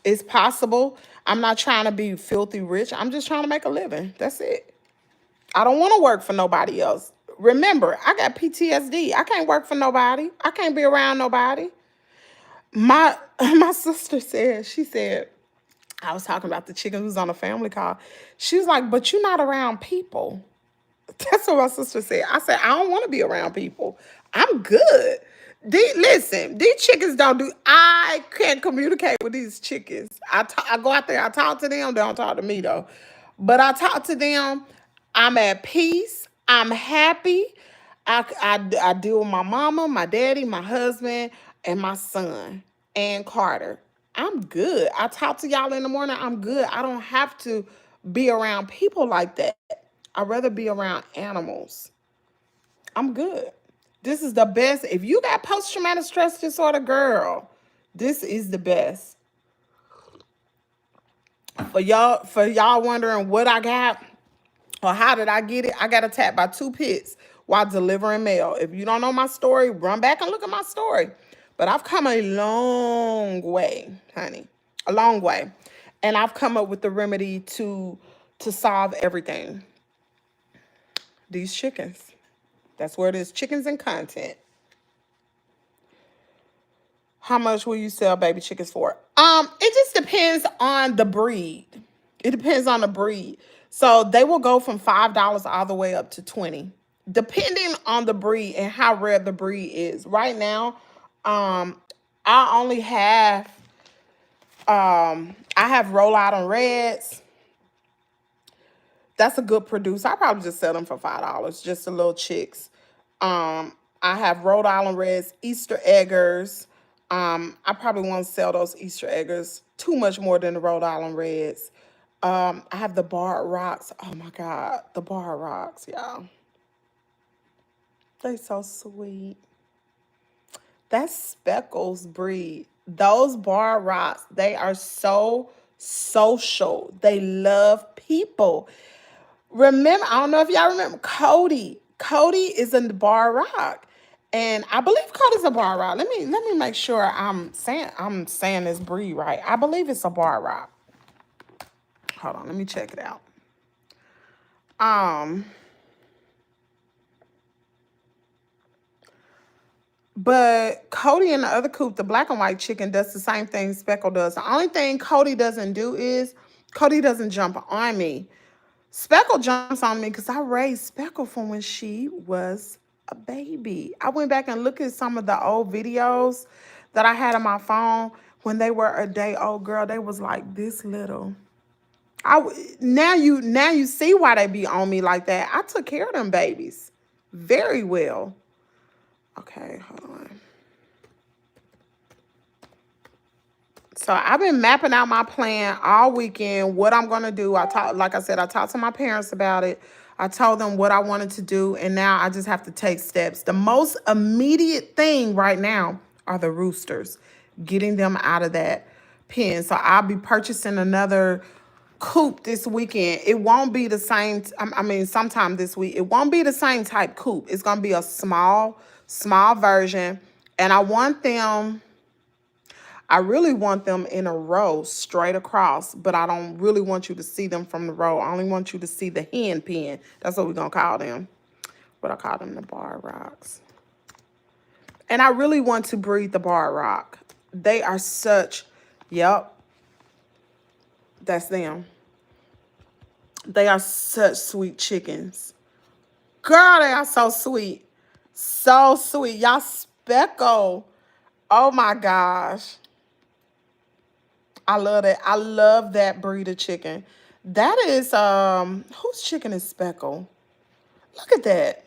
it's possible. I'm not trying to be filthy rich. I'm just trying to make a living. That's it. I don't want to work for nobody else. Remember, I got PTSD. I can't work for nobody. I can't be around nobody. My my sister said, she said, I was talking about the chicken who's on a family call. She was like, but you're not around people. That's what my sister said. I said, I don't want to be around people. I'm good. Listen, these chickens don't do, I can't communicate with these chickens. I go out there, I talk to them. They don't talk to me though. But I talk to them. I'm at peace. I'm happy. I deal with my mama, my daddy, my husband, and my son, and Carter. I'm good. I talk to y'all in the morning. I'm good. I don't have to be around people like that. I'd rather be around animals. I'm good. This is the best. If you got post-traumatic stress disorder, girl, this is the best. For y'all wondering what I got or how did I get it, I got attacked by 2 pits while delivering mail. If you don't know my story, run back and look at my story. But I've come a long way, honey. A long way. And I've come up with the remedy to solve everything. These chickens. That's where it is. Chickens and content. How much will you sell baby chickens for? It just depends on the breed. It depends on the breed. So they will go from $5 all the way up to 20, depending on the breed and how rare the breed is. Right now, I only have I have Roll Out on Reds. That's a good producer. I probably just sell them for $5, just the little chicks. I have Rhode Island Reds, Easter Eggers. I probably won't sell those Easter Eggers too much more than the Rhode Island Reds. I have the Barred Rocks. Oh my God, the Barred Rocks, y'all. They so sweet. That's Speckles breed. Those Barred Rocks, they are so social. They love people. Remember, I don't know if y'all remember Cody. Cody is a bar rock. And I believe Cody's a bar rock. Let me make sure I'm saying this breed right. I believe it's a bar rock. Hold on, let me check it out. But Cody and the other coop, the black and white chicken, does the same thing Speckle does. The only thing Cody doesn't do is Cody doesn't jump on me. Speckle jumps on me because I raised Speckle from when she was a baby. I went back and looked at some of the old videos that I had on my phone when they were a day old. Girl, they was like this little. Now you see why they be on me like that. I took care of them babies very well. Okay, hold on. So I've been mapping out my plan all weekend, what I'm gonna do. Like I said, I talked to my parents about it. I told them what I wanted to do, and now I just have to take steps. The most immediate thing right now are the roosters, getting them out of that pen. So I'll be purchasing another coop this weekend. It won't be the same. I mean, sometime this week. It won't be the same type coop. It's gonna be a small version, and I really want them in a row straight across, but I don't really want you to see them from the row. I only want you to see the hen pen. That's what we're going to call them. What I call them, the Barred Rocks. And I really want to breed the Barred Rock. They are yep, that's them. They are such sweet chickens. Girl, they are so sweet. So sweet. Y'all Speckle. Oh my gosh. I love it. I love that breed of chicken. That is, whose chicken is Speckle? Look at that.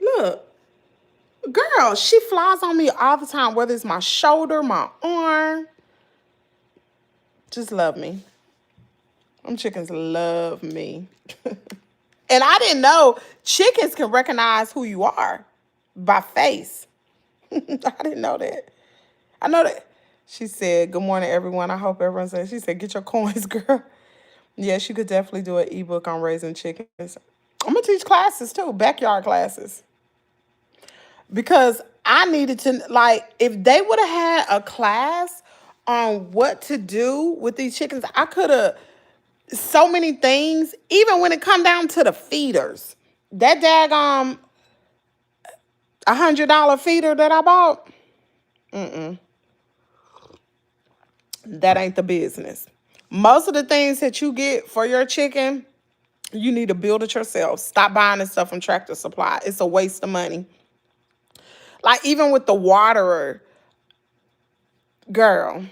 Look. Girl, she flies on me all the time, whether it's my shoulder, my arm. Just love me. Them chickens love me. And I didn't know chickens can recognize who you are by face. I didn't know that. I know that. She said, good morning, everyone. I hope everyone's saying. She said, get your coins, girl. Yes, you could definitely do an ebook on raising chickens. I'm going to teach classes too, backyard classes. Because I needed to, like, if they would have had a class on what to do with these chickens, I could have, so many things, even when it come down to the feeders. That daggone $100 feeder that I bought, that ain't the business. Most of the things that you get for your chicken, you need to build it yourself. Stop buying this stuff from Tractor Supply. It's a waste of money. Like, even with the waterer, girl,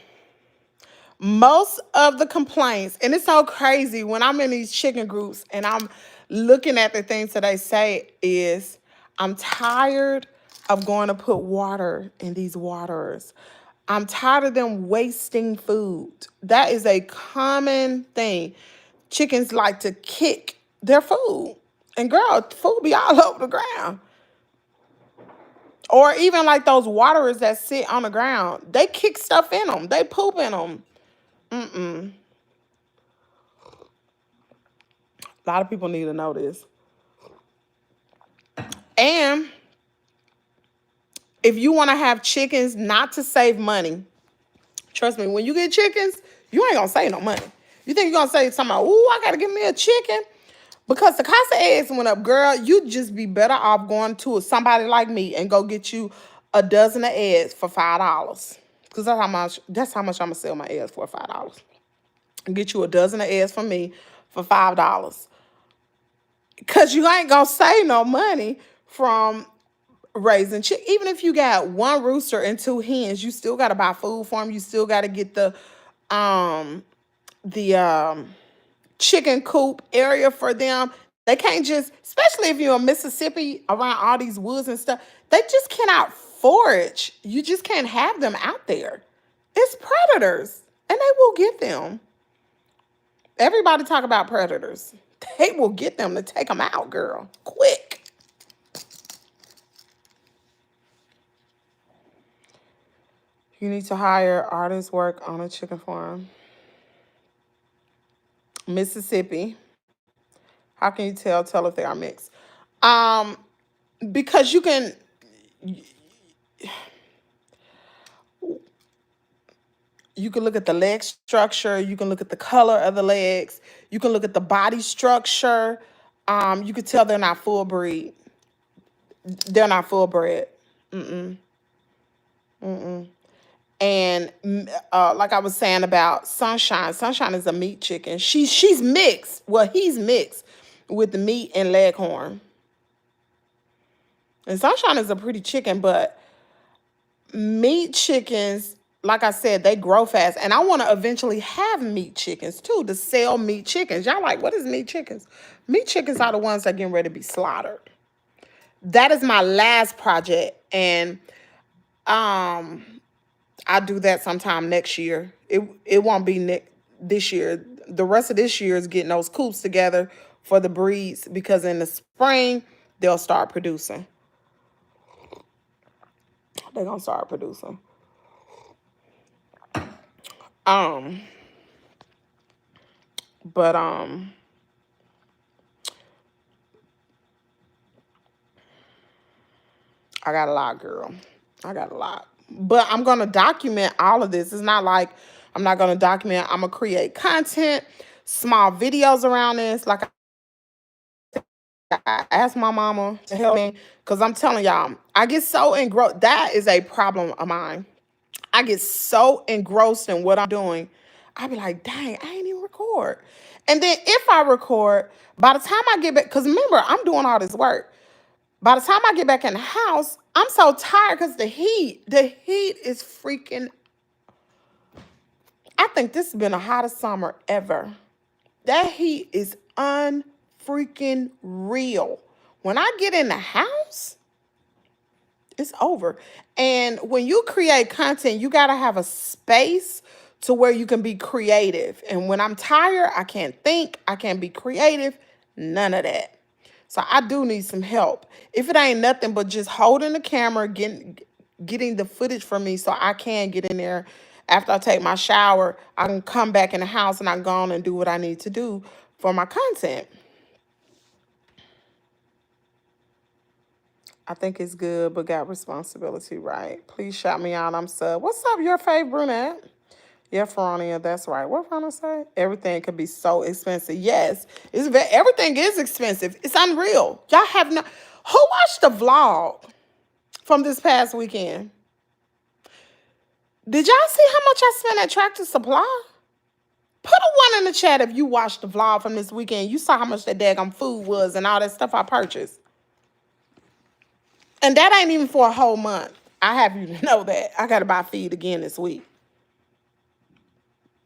most of the complaints, and it's so crazy when I'm in these chicken groups and I'm looking at the things that they say is, I'm tired of going to put water in these waterers. I'm tired of them wasting food. That is a common thing. Chickens like to kick their food. And girl, food be all over the ground. Or even like those waterers that sit on the ground. They kick stuff in them. They poop in them. A lot of people need to know this. And if you want to have chickens not to save money, trust me, when you get chickens, you ain't going to save no money. You think you're going to save something, ooh, I got to give me a chicken? Because the cost of eggs went up, girl, you'd just be better off going to somebody like me and go get you a dozen of eggs for $5. Because that's how much I'm going to sell my eggs for, $5. And get you a dozen of eggs from me for $5. Because you ain't going to save no money from raising chicken. Even if you got one rooster and 2 hens, you still got to buy food for them. You still got to get the chicken coop area for them. They can't just, especially if you're in Mississippi around all these woods and stuff, they just cannot forage. You just can't have them out there. It's predators, and they will get them. Everybody talk about predators. They will get them to take them out, girl. Quick. You need to hire artists work on a chicken farm. Mississippi. How can you tell if they are mixed? Because you can look at the leg structure, you can look at the color of the legs, you can look at the body structure. You can tell they're not full breed. They're not full bred. And like I was saying about Sunshine is a meat chicken. She's mixed. Well, he's mixed with the meat and leghorn. And Sunshine is a pretty chicken, but meat chickens, like I said, they grow fast. And I want to eventually have meat chickens too, to sell meat chickens. Y'all like, what is meat chickens? Meat chickens are the ones that getting ready to be slaughtered. That is my last project. And I'll do that sometime next year. It won't be this year. The rest of this year is getting those coops together for the breeds, because in the spring, they'll start producing. They're going to start producing. But I got a lot, girl. I got a lot. But I'm going to document all of this. It's not like I'm not going to document. I'm going to create content, small videos around this. Like I asked my mama to help me, because I'm telling y'all, I get so engrossed. That is a problem of mine. I get so engrossed in what I'm doing. I be like, dang, I ain't even record. And then if I record, by the time I get back, because remember, I'm doing all this work. By the time I get back in the house, I'm so tired because the heat is freaking. I think this has been the hottest summer ever. That heat is unfreaking real. When I get in the house, it's over. And when you create content, you got to have a space to where you can be creative. And when I'm tired, I can't think, I can't be creative, none of that. So I do need some help. If it ain't nothing but just holding the camera, getting the footage for me so I can get in there after I take my shower, I can come back in the house and I can go on and do what I need to do for my content. I think it's good, but got responsibility, right? Please shout me out. I'm sub. What's up, your fave brunette? Yeah, Veronia, that's right. What Veronia say? Everything could be so expensive. Yes, everything is expensive. It's unreal. Y'all have no. Who watched the vlog from this past weekend? Did y'all see how much I spent at Tractor Supply? Put a 1 in the chat if you watched the vlog from this weekend. You saw how much that daggum food was and all that stuff I purchased. And that ain't even for a whole month. I have you to know that. I got to buy feed again this week.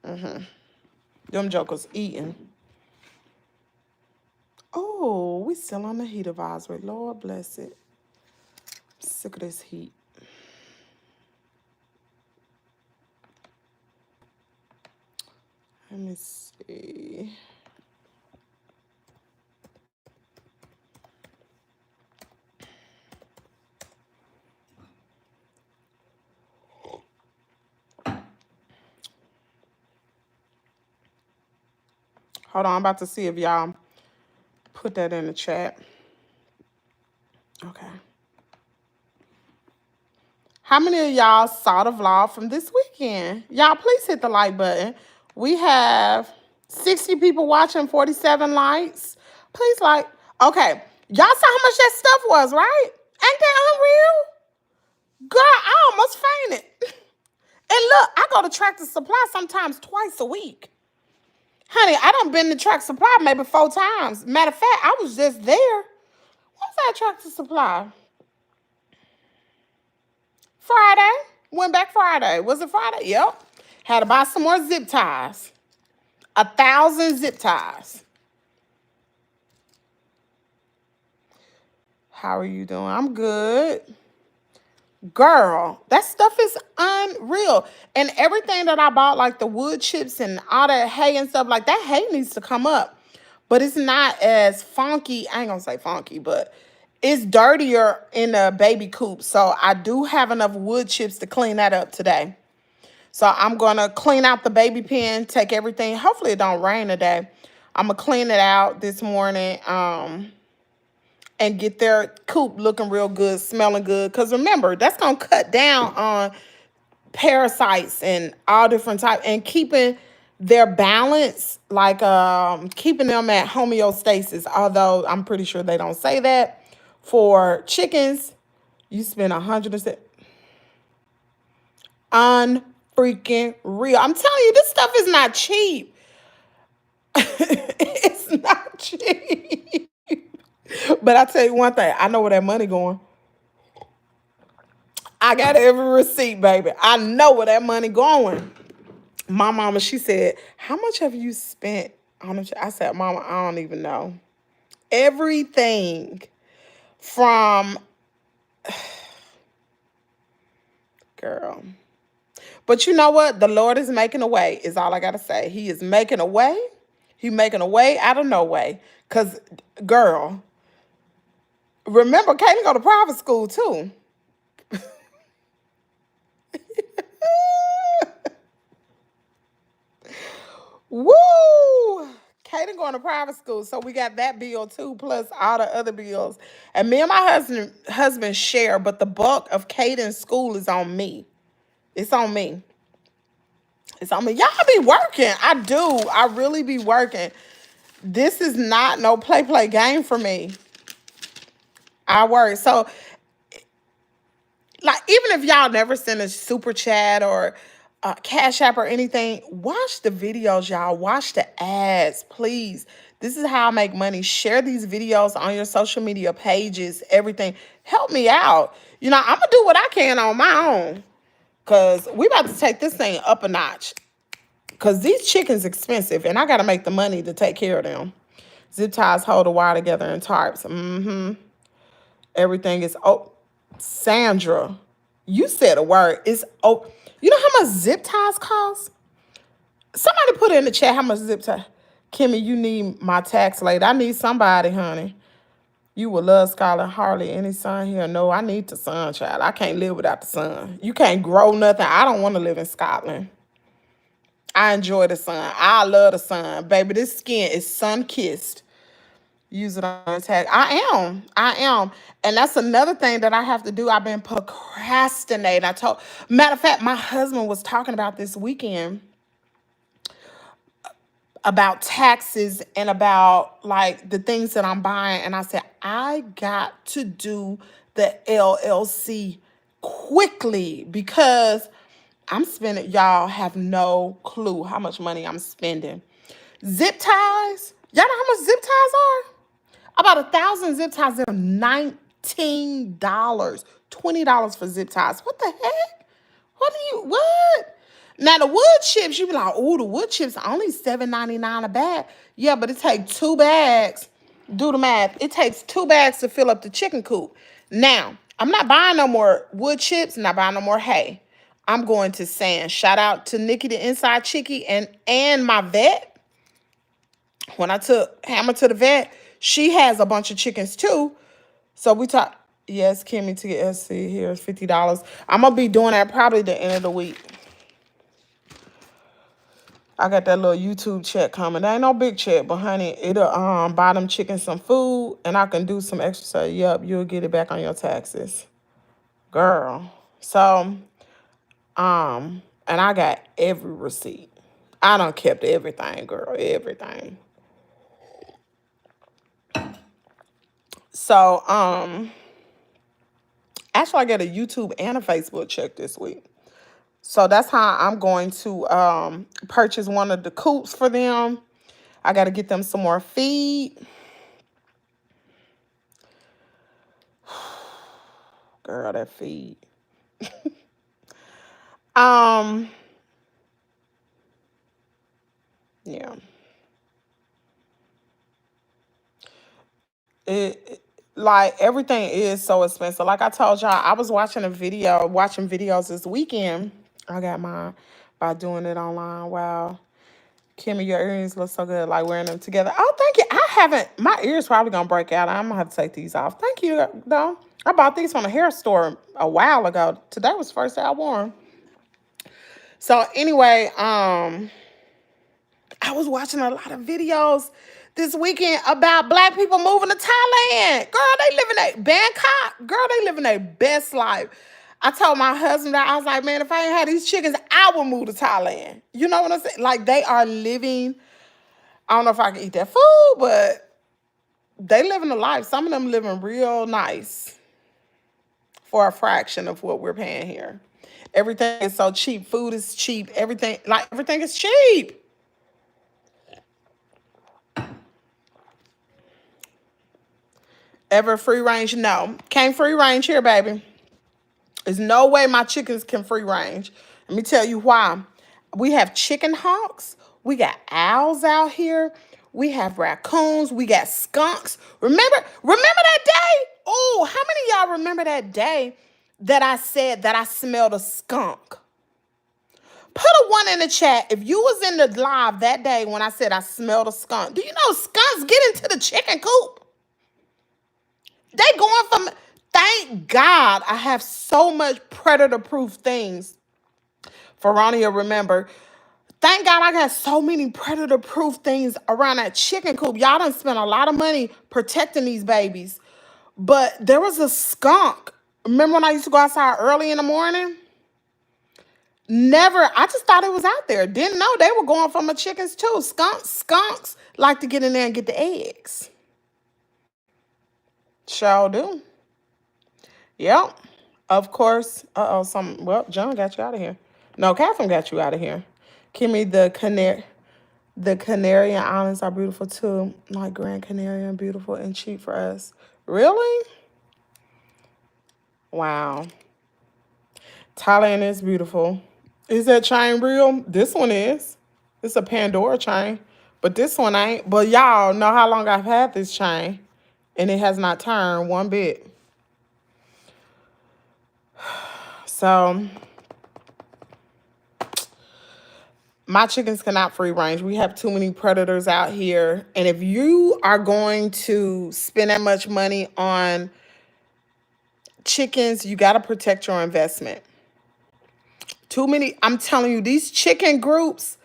Them jokers eating. Oh, we still on the heat advisory. Lord bless it. I'm sick of this heat. Let me see. Hold on, I'm about to see if y'all put that in the chat. Okay. How many of y'all saw the vlog from this weekend? Y'all, please hit the like button. We have 60 people watching, 47 likes. Please like. Okay. Y'all saw how much that stuff was, right? Ain't that unreal? Girl, I almost fainted. And look, I go to Tractor Supply sometimes twice a week. Honey, I done been to Tractor Supply maybe 4 times. Matter of fact, I was just there. What was that Tractor Supply? Friday. Went back Friday. Was it Friday? Yep. Had to buy some more zip ties. 1,000 zip ties. How are you doing? I'm good. Girl, that stuff is unreal. And everything that I bought, like the wood chips and all that hay and stuff, like that hay needs to come up. But it's not as funky. I ain't gonna say funky, but it's dirtier in the baby coop. So I do have enough wood chips to clean that up today. So I'm gonna clean out the baby pen, take everything. Hopefully it don't rain today. I'm gonna clean it out this morning. And get their coop looking real good, smelling good. Because remember, that's going to cut down on parasites and all different types. And keeping their balance, like keeping them at homeostasis. Although I'm pretty sure they don't say that. For chickens, you spend 100%. Unfreaking real. I'm telling you, this stuff is not cheap. It's not cheap. But I tell you one thing, I know where that money going. I got every receipt, baby. I know where that money going. My mama, she said, how much have you spent on it? I said, Mama, I don't even know. Everything from, girl. But you know what? The Lord is making a way, is all I got to say. He is making a way. He's making a way out of no way. Because, girl, remember, Katie go to private school, too. Woo! Kaden going to private school, so we got that bill too, plus all the other bills. And me and my husband share, but the bulk of Kaden's school is on me. It's on me. It's on me. Y'all be working. I do. I really be working. This is not no play game for me. I work. So, like, even if y'all never send a super chat or Cashapp or anything, watch the videos, y'all. Watch the ads, please. This is how I make money. Share these videos on your social media pages, everything. Help me out. You know, I'm going to do what I can on my own because we about to take this thing up a notch because these chickens expensive and I got to make the money to take care of them. Zip ties hold the wire together in tarps. Everything is, oh, Sandra, you said a word. It's, oh, you know how much zip ties cost? Somebody put in the chat how much zip tie. Kimmy, you need my tax lady. I need somebody, honey. You will love Scarlett. Hardly any sun here. No, I need the sun, child. I can't live without the sun. You can't grow nothing. I don't want to live in Scotland. I enjoy the sun. I love the sun. Baby, this skin is sun-kissed. Use it on attack. I am. I am. And that's another thing that I have to do. I've been procrastinating. Matter of fact, my husband was talking about this weekend about taxes and about like the things that I'm buying. And I said, I got to do the LLC quickly because I'm spending, y'all have no clue how much money I'm spending. Zip ties, y'all know how much zip ties are? About 1,000 zip ties, they're $19, $20 for zip ties. What the heck? What? Now the wood chips, you be like, oh, the wood chips are only $7.99 a bag. Yeah, but it takes 2 bags. Do the math. It takes 2 bags to fill up the chicken coop. Now, I'm not buying no more wood chips, not buying no more hay. I'm going to sand. Shout out to Nikki the Inside Chickie and my vet. When I took Hammer to the vet, she has a bunch of chickens too. So we talk. Yes, Kimmy to get SC. Here's $50. I'm gonna be doing that probably the end of the week. I got that little YouTube check coming. There ain't no big check, but honey, it'll buy them chickens some food and I can do some exercise. Yup, you'll get it back on your taxes. Girl. So, and I got every receipt. I done kept everything, girl. Everything. So, actually I got a YouTube and a Facebook check this week. So that's how I'm going to purchase one of the coops for them. I got to get them some more feed. Girl, that feed. Yeah. Like everything is so expensive. Like I told y'all, I was watching videos this weekend. I got mine by doing it online. Wow. Kimmy, your earrings look so good, like wearing them together. Oh, thank you. My ears probably gonna break out. I'm gonna have to take these off. Thank you, though. I bought these from a hair store a while ago. Today was the first day I wore them. So anyway, I was watching a lot of videos this weekend about Black people moving to Thailand. Girl, they living Bangkok. Girl, they living their best life. I told my husband that I was like, man, if I ain't had these chickens, I would move to Thailand. You know what I'm saying? Like they are living. I don't know if I can eat that food, but they living a life. Some of them living real nice for a fraction of what we're paying here. Everything is so cheap. Food is cheap. Everything is cheap. Ever free range? No. Can't free range here, baby. There's no way my chickens can free range. Let me tell you why. We have chicken hawks. We got owls out here. We have raccoons. We got skunks. Remember that day? Oh, how many of y'all remember that day that I said that I smelled a skunk? Put a 1 in the chat if you was in the live that day when I said I smelled a skunk. Do you know skunks get into the chicken coop? They going from, thank God I have so much predator-proof things. Veronia, remember, thank God I got so many predator-proof things around that chicken coop. Y'all done spent a lot of money protecting these babies. But there was a skunk. Remember when I used to go outside early in the morning? Never. I just thought it was out there. Didn't know they were going for my chickens too. Skunks like to get in there and get the eggs. Sure do. Yep. Of course. Well, John got you out of here. No, Catherine got you out of here. Kimmy, the Canarian Islands are beautiful too. Like Grand Canarian, beautiful and cheap for us. Really? Wow. Thailand is beautiful. Is that chain real? This one is. It's a Pandora chain. But this one ain't. But y'all know how long I've had this chain. And it has not turned one bit. So, My chickens cannot free range. We have too many predators out here. And if you are going to spend that much money on chickens, you got to protect your investment. Too many, I'm telling you, these chicken groups,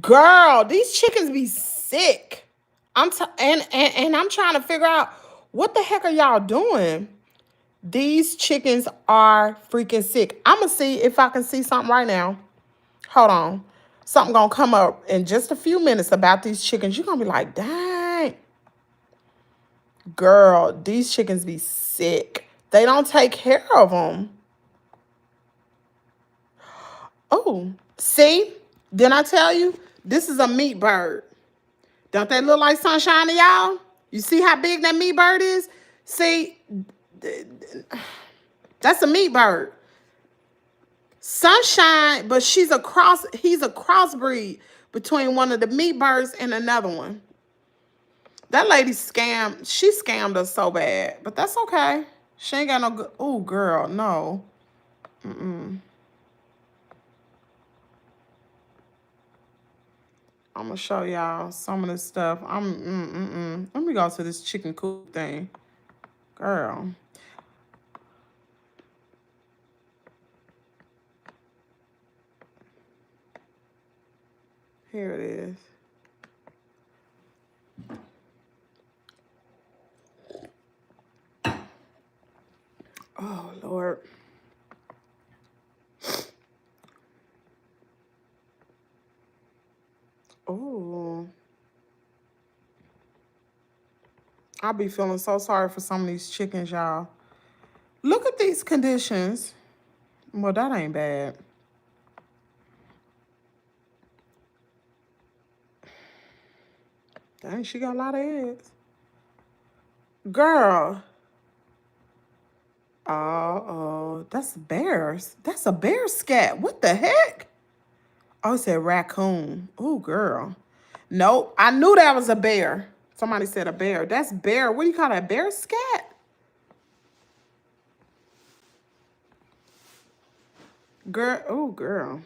girl, these chickens be sick. And I'm trying to figure out what the heck are y'all doing? These chickens are freaking sick. I'm gonna see if I can see something right now. Hold on. Something gonna come up in just a few minutes about these chickens. You're gonna be like, dang. Girl, these chickens be sick. They don't take care of them. Oh, see? Didn't I tell you? This is a meat bird. Don't they look like sunshine to y'all? You see how big that meat bird is? See, that's a meat bird. Sunshine, but he's a crossbreed between one of the meat birds and another one. That lady she scammed us so bad, but that's okay. She ain't got no good. Oh, girl, no. I'm gonna show y'all some of this stuff. Let me go to this chicken coop thing. Girl. Here it is. Oh, Lord. Oh. I'll be feeling so sorry for some of these chickens, y'all. Look at these conditions. Well, that ain't bad. Dang, she got a lot of eggs. Girl. Oh, that's bears. That's a bear scat. What the heck? Oh, it said raccoon. Oh, girl. Nope. I knew that was a bear. Somebody said a bear. That's bear. What do you call that? Bear scat? Girl. Oh, girl.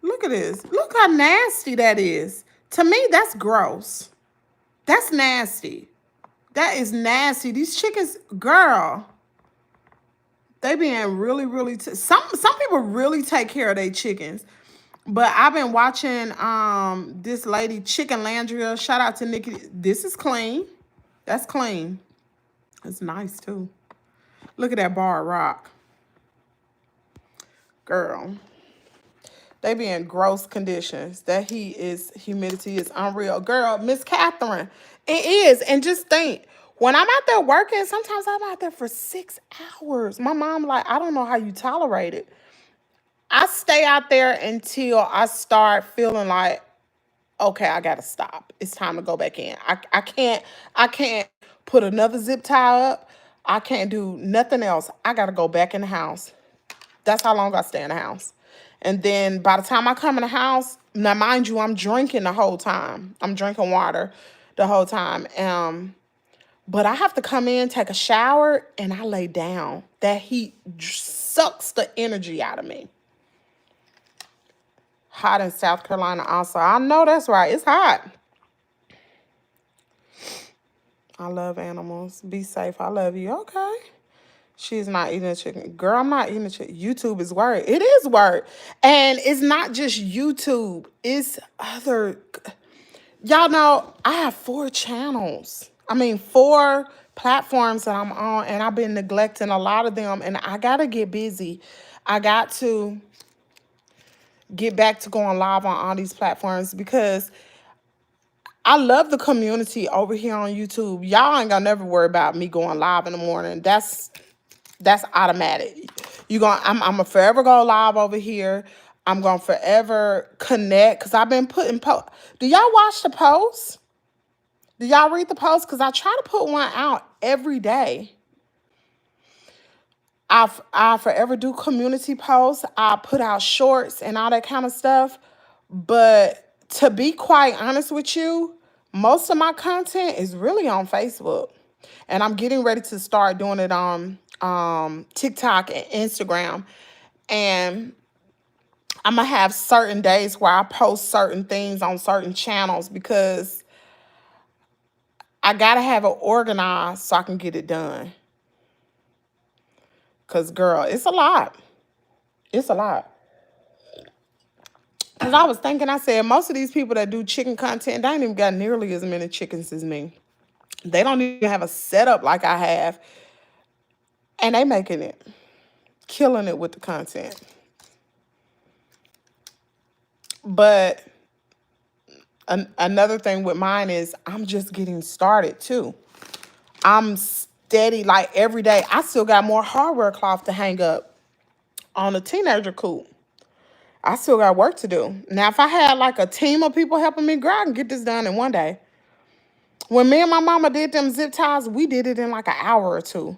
Look at this. Look how nasty that is. To me, that's gross. That's nasty. That is nasty. These chickens, girl. They being really, really, some people really take care of their chickens. But I've been watching this lady, Chicken Landria. Shout out to Nikki. This is clean. That's clean. It's nice too. Look at that bar rock. Girl. They be in gross conditions. That humidity is unreal. Girl, Miss Catherine, it is. And just think, when I'm out there working, sometimes I'm out there for 6 hours. My mom like, I don't know how you tolerate it. I stay out there until I start feeling like, okay, I gotta stop. It's time to go back in. I can't put another zip tie up. I can't do nothing else. I gotta go back in the house. That's how long I stay in the house. And then by the time I come in the house, now mind you, I'm drinking the whole time. I'm drinking water the whole time. But I have to come in, take a shower, and I lay down. That heat sucks the energy out of me. Hot in South Carolina also. I know that's right. It's hot. I love animals. Be safe. I love you. Okay. She's not eating a chicken. Girl, I'm not eating a chicken. YouTube is work. It is work. And it's not just YouTube. It's other. Y'all know I have 4 channels. 4 platforms that I'm on. And I've been neglecting a lot of them. And I got to get busy. I got to get back to going live on all these platforms because I love the community over here on YouTube. Y'all ain't gonna never worry about me going live in the morning. That's automatic. I'm gonna forever go live over here. I'm gonna forever connect because I've been putting Do y'all watch the posts? Do y'all read the posts? Because I try to put one out every day. I forever do community posts. I put out shorts and all that kind of stuff. But to be quite honest with you, most of my content is really on Facebook. And I'm getting ready to start doing it on TikTok and Instagram. And I'm going to have certain days where I post certain things on certain channels because I got to have it organized so I can get it done. Because, girl, it's a lot. It's a lot. Because I was thinking, I said, most of these people that do chicken content, they ain't even got nearly as many chickens as me. They don't even have a setup like I have. And they making it. Killing it with the content. But another thing with mine is I'm just getting started too. I'm steady, like every day. I still got more hardware cloth to hang up on the teenager coop. I still got work to do. Now, if I had like a team of people helping me, girl, I can get this done in one day. When me and my mama did them zip ties, we did it in like an hour or two.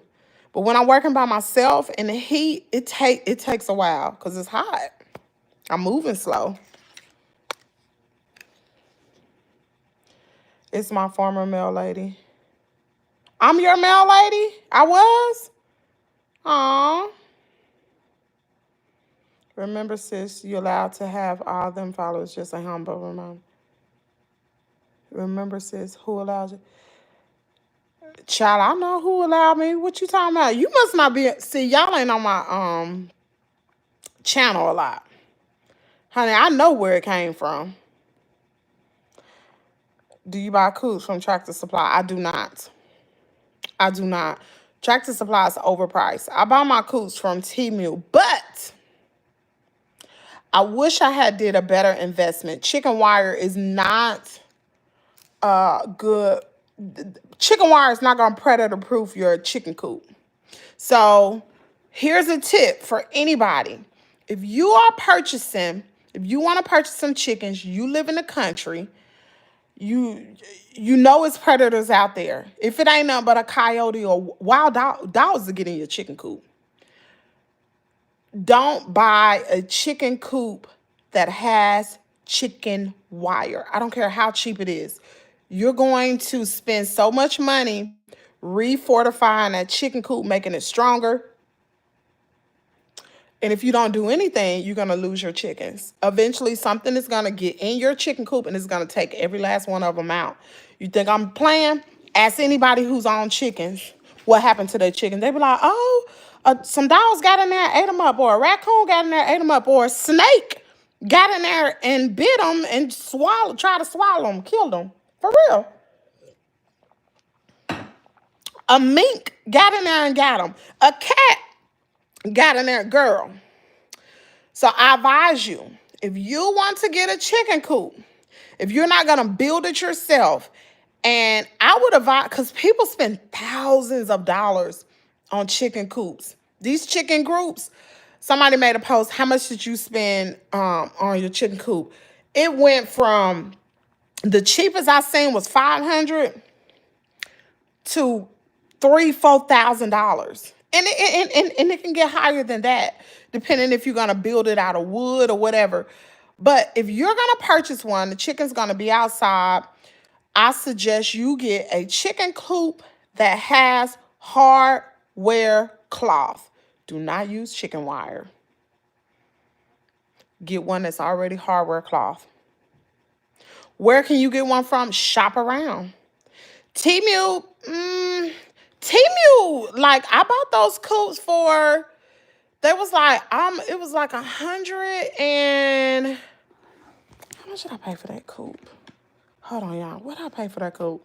But when I'm working by myself in the heat, it takes a while because it's hot. I'm moving slow. It's my former mail lady. I'm your mail lady? I was? Aw. Remember, sis, you're allowed to have all them followers, just a humble reminder. Remember, sis, who allows you? Child, I know who allowed me. What you talking about? You must not be. See, y'all ain't on my channel a lot. Honey, I know where it came from. Do you buy coops from Tractor Supply? I do not. I do not. Tractor Supply is overpriced. I buy my coops from Temu, but I wish I had did a better investment. Chicken wire is not good. Chicken wire is not going to predator-proof your chicken coop. So here's a tip for anybody. If you are purchasing, if you want to purchase some chickens, you live in the country, you know it's predators out there. If it ain't nothing but a coyote or wild dogs to get in your chicken coop. Don't buy a chicken coop that has chicken wire. I don't care how cheap it is. You're going to spend so much money refortifying that chicken coop, making it stronger. And if you don't do anything, you're going to lose your chickens. Eventually, something is going to get in your chicken coop and it's going to take every last one of them out. You think I'm playing? Ask anybody who's on chickens what happened to their chickens. They be like, oh, some dogs got in there, ate them up, or a raccoon got in there, ate them up, or a snake got in there and bit them and tried to swallow them, killed them. For real. A mink got in there and got them. A cat got in there, girl. So I advise you, if you want to get a chicken coop, if you're not going to build it yourself, and I would advise, because people spend thousands of dollars on chicken coops. These chicken groups, somebody made a post, how much did you spend on your chicken coop? It went from, the cheapest I seen was $500 to $3,000-$4,000. And it can get higher than that, depending if you're going to build it out of wood or whatever. But if you're going to purchase one, the chicken's going to be outside. I suggest you get a chicken coop that has hardware cloth. Do not use chicken wire. Get one that's already hardware cloth. Where can you get one from? Shop around. Temu, like I bought those coops for, it was like 100 and, how much did I pay for that coop? Hold on, y'all. What did I pay for that coop?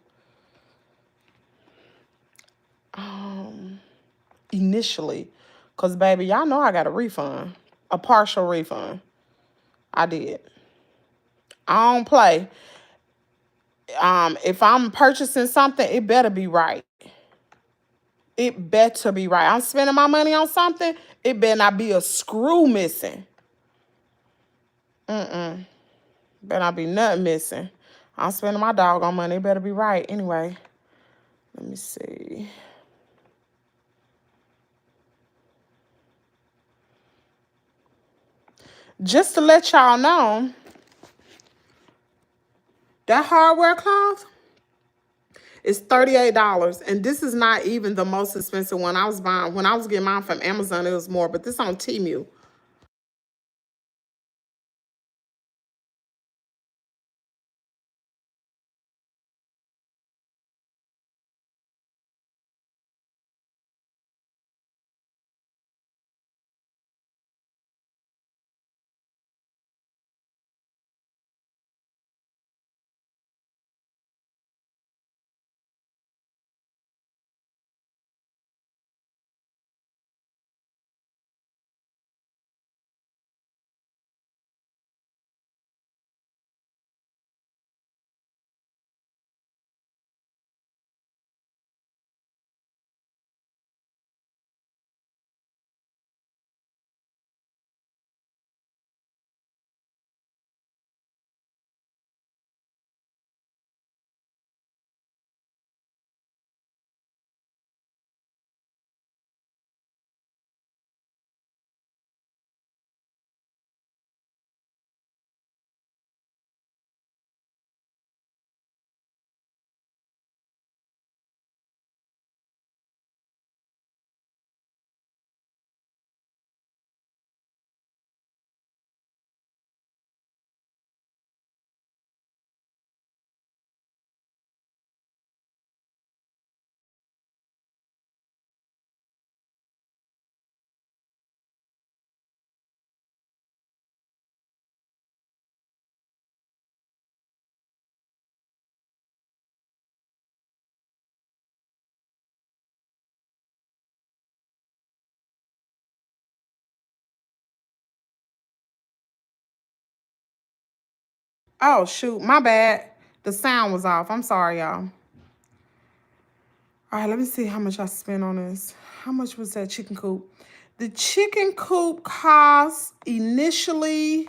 Initially, because baby, y'all know I got a refund, a partial refund. I did. I don't play. If I'm purchasing something, it better be right. It better be right. I'm spending my money on something, it better not be a screw missing. Better not be nothing missing. I'm spending my doggone money. It better be right. Anyway, let me see. Just to let y'all know, that hardware cloth is $38. And this is not even the most expensive one I was buying. When I was getting mine from Amazon, it was more. But this on Temu. Oh, shoot. My bad. The sound was off. I'm sorry, y'all. All right, let me see how much I spent on this. How much was that chicken coop? The chicken coop cost initially,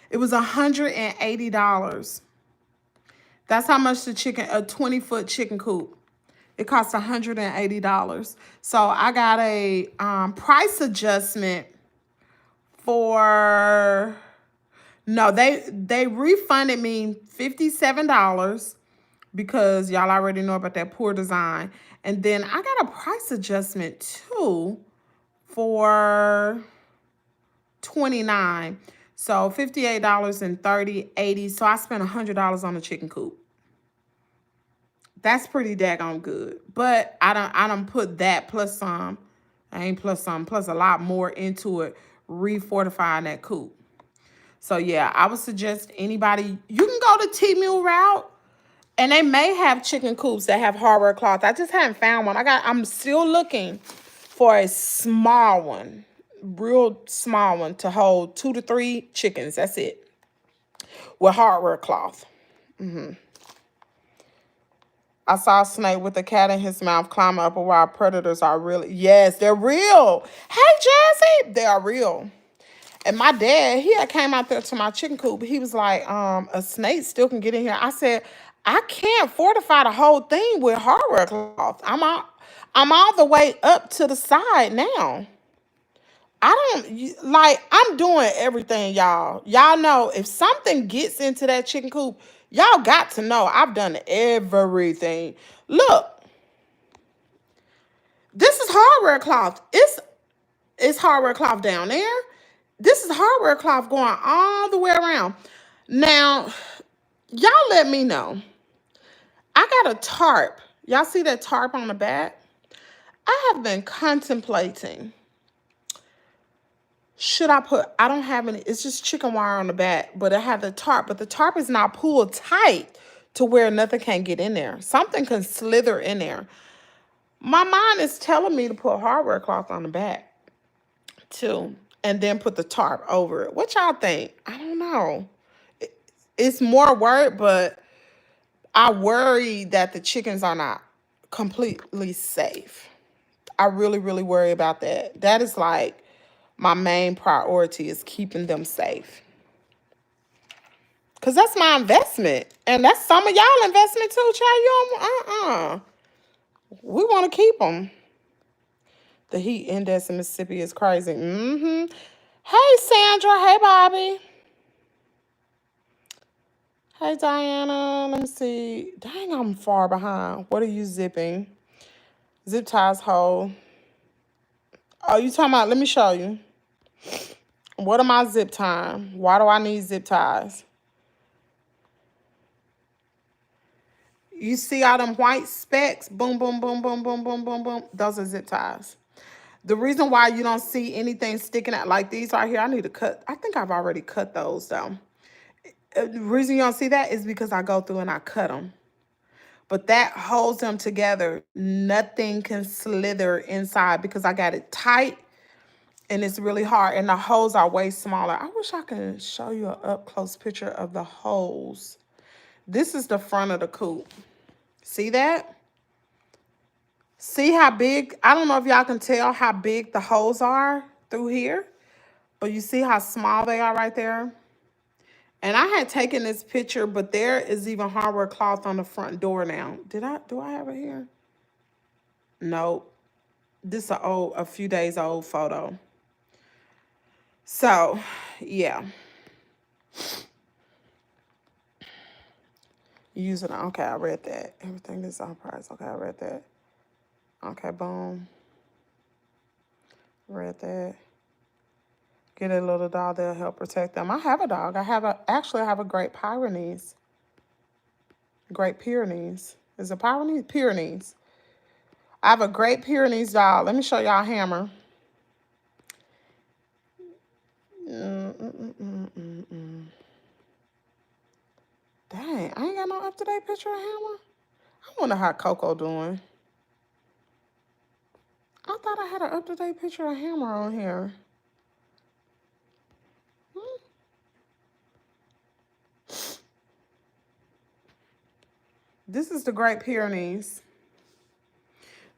it was $180. That's how much a 20-foot chicken coop. It costs $180. So I got a price adjustment for, no, they refunded me $57 because y'all already know about that poor design. And then I got a price adjustment too for $29. So $58 and $30.80. So I spent $100 on the chicken coop. That's pretty daggone good. But I don't put that plus some. I ain't plus some, plus a lot more into it, refortifying that coop. So yeah, I would suggest anybody, you can go the T-Mule route. And they may have chicken coops that have hardware cloth. I just haven't found one. I'm still looking for a small one, real small one to hold 2 to 3 chickens. That's it. With hardware cloth. I saw a snake with a cat in his mouth climb up a wall. Predators are really, yes, they're real. Hey, Jazzy, they are real. And my dad, he had came out there to my chicken coop. He was like, a snake still can get in here. I said, I can't fortify the whole thing with hardware cloth. I'm all the way up to the side now. I'm doing everything, y'all. Y'all know if something gets into that chicken coop, y'all got to know I've done everything. Look, this is hardware cloth. It's hardware cloth down there. This is hardware cloth going all the way around. Now, y'all let me know. I got a tarp. Y'all see that tarp on the back? I have been contemplating. Should I put, I don't have any, it's just chicken wire on the back, but I have the tarp, but the tarp is not pulled tight to where nothing can get in there. Something can slither in there. My mind is telling me to put hardware cloth on the back too, and then put the tarp over it. What y'all think? I don't know. It's more work, but I worry that the chickens are not completely safe. I really, really worry about that. That is like my main priority is keeping them safe. Because that's my investment. And that's some of y'all investment too, child. You don't, we want to keep them. The heat index in Mississippi is crazy. Hey, Sandra. Hey, Bobby. Hey, Diana. Let me see. Dang, I'm far behind. What are you zipping? Zip ties hold. Oh, you talking about, let me show you. What am I zip tying? Why do I need zip ties? You see all them white specks? Boom, boom, boom, boom, boom, boom, boom, boom. Those are zip ties. The reason why you don't see anything sticking out like these right here, I need to cut. I think I've already cut those though. The reason you don't see that is because I go through and I cut them. But that holds them together. Nothing can slither inside because I got it tight and it's really hard. And the holes are way smaller. I wish I could show you an up-close picture of the holes. This is the front of the coop. See that? See how big, I don't know if y'all can tell how big the holes are through here, but you see how small they are right there? And I had taken this picture, but there is even hardware cloth on the front door now. Do I have it here? Nope. This is a few days old photo. So, yeah. Using it. Okay, I read that. Everything is on price. Okay, I read that. Okay, boom. Read that. Get a little dog that'll help protect them. I have a dog. Actually I have a Great Pyrenees. Great Pyrenees. Is it Pyrenees? Pyrenees. I have a Great Pyrenees dog. Let me show y'all Hammer. Dang, I ain't got no up-to-date picture of Hammer. I wonder how Coco doing. I thought I had an up-to-date picture of Hammer on here. This is the Great Pyrenees.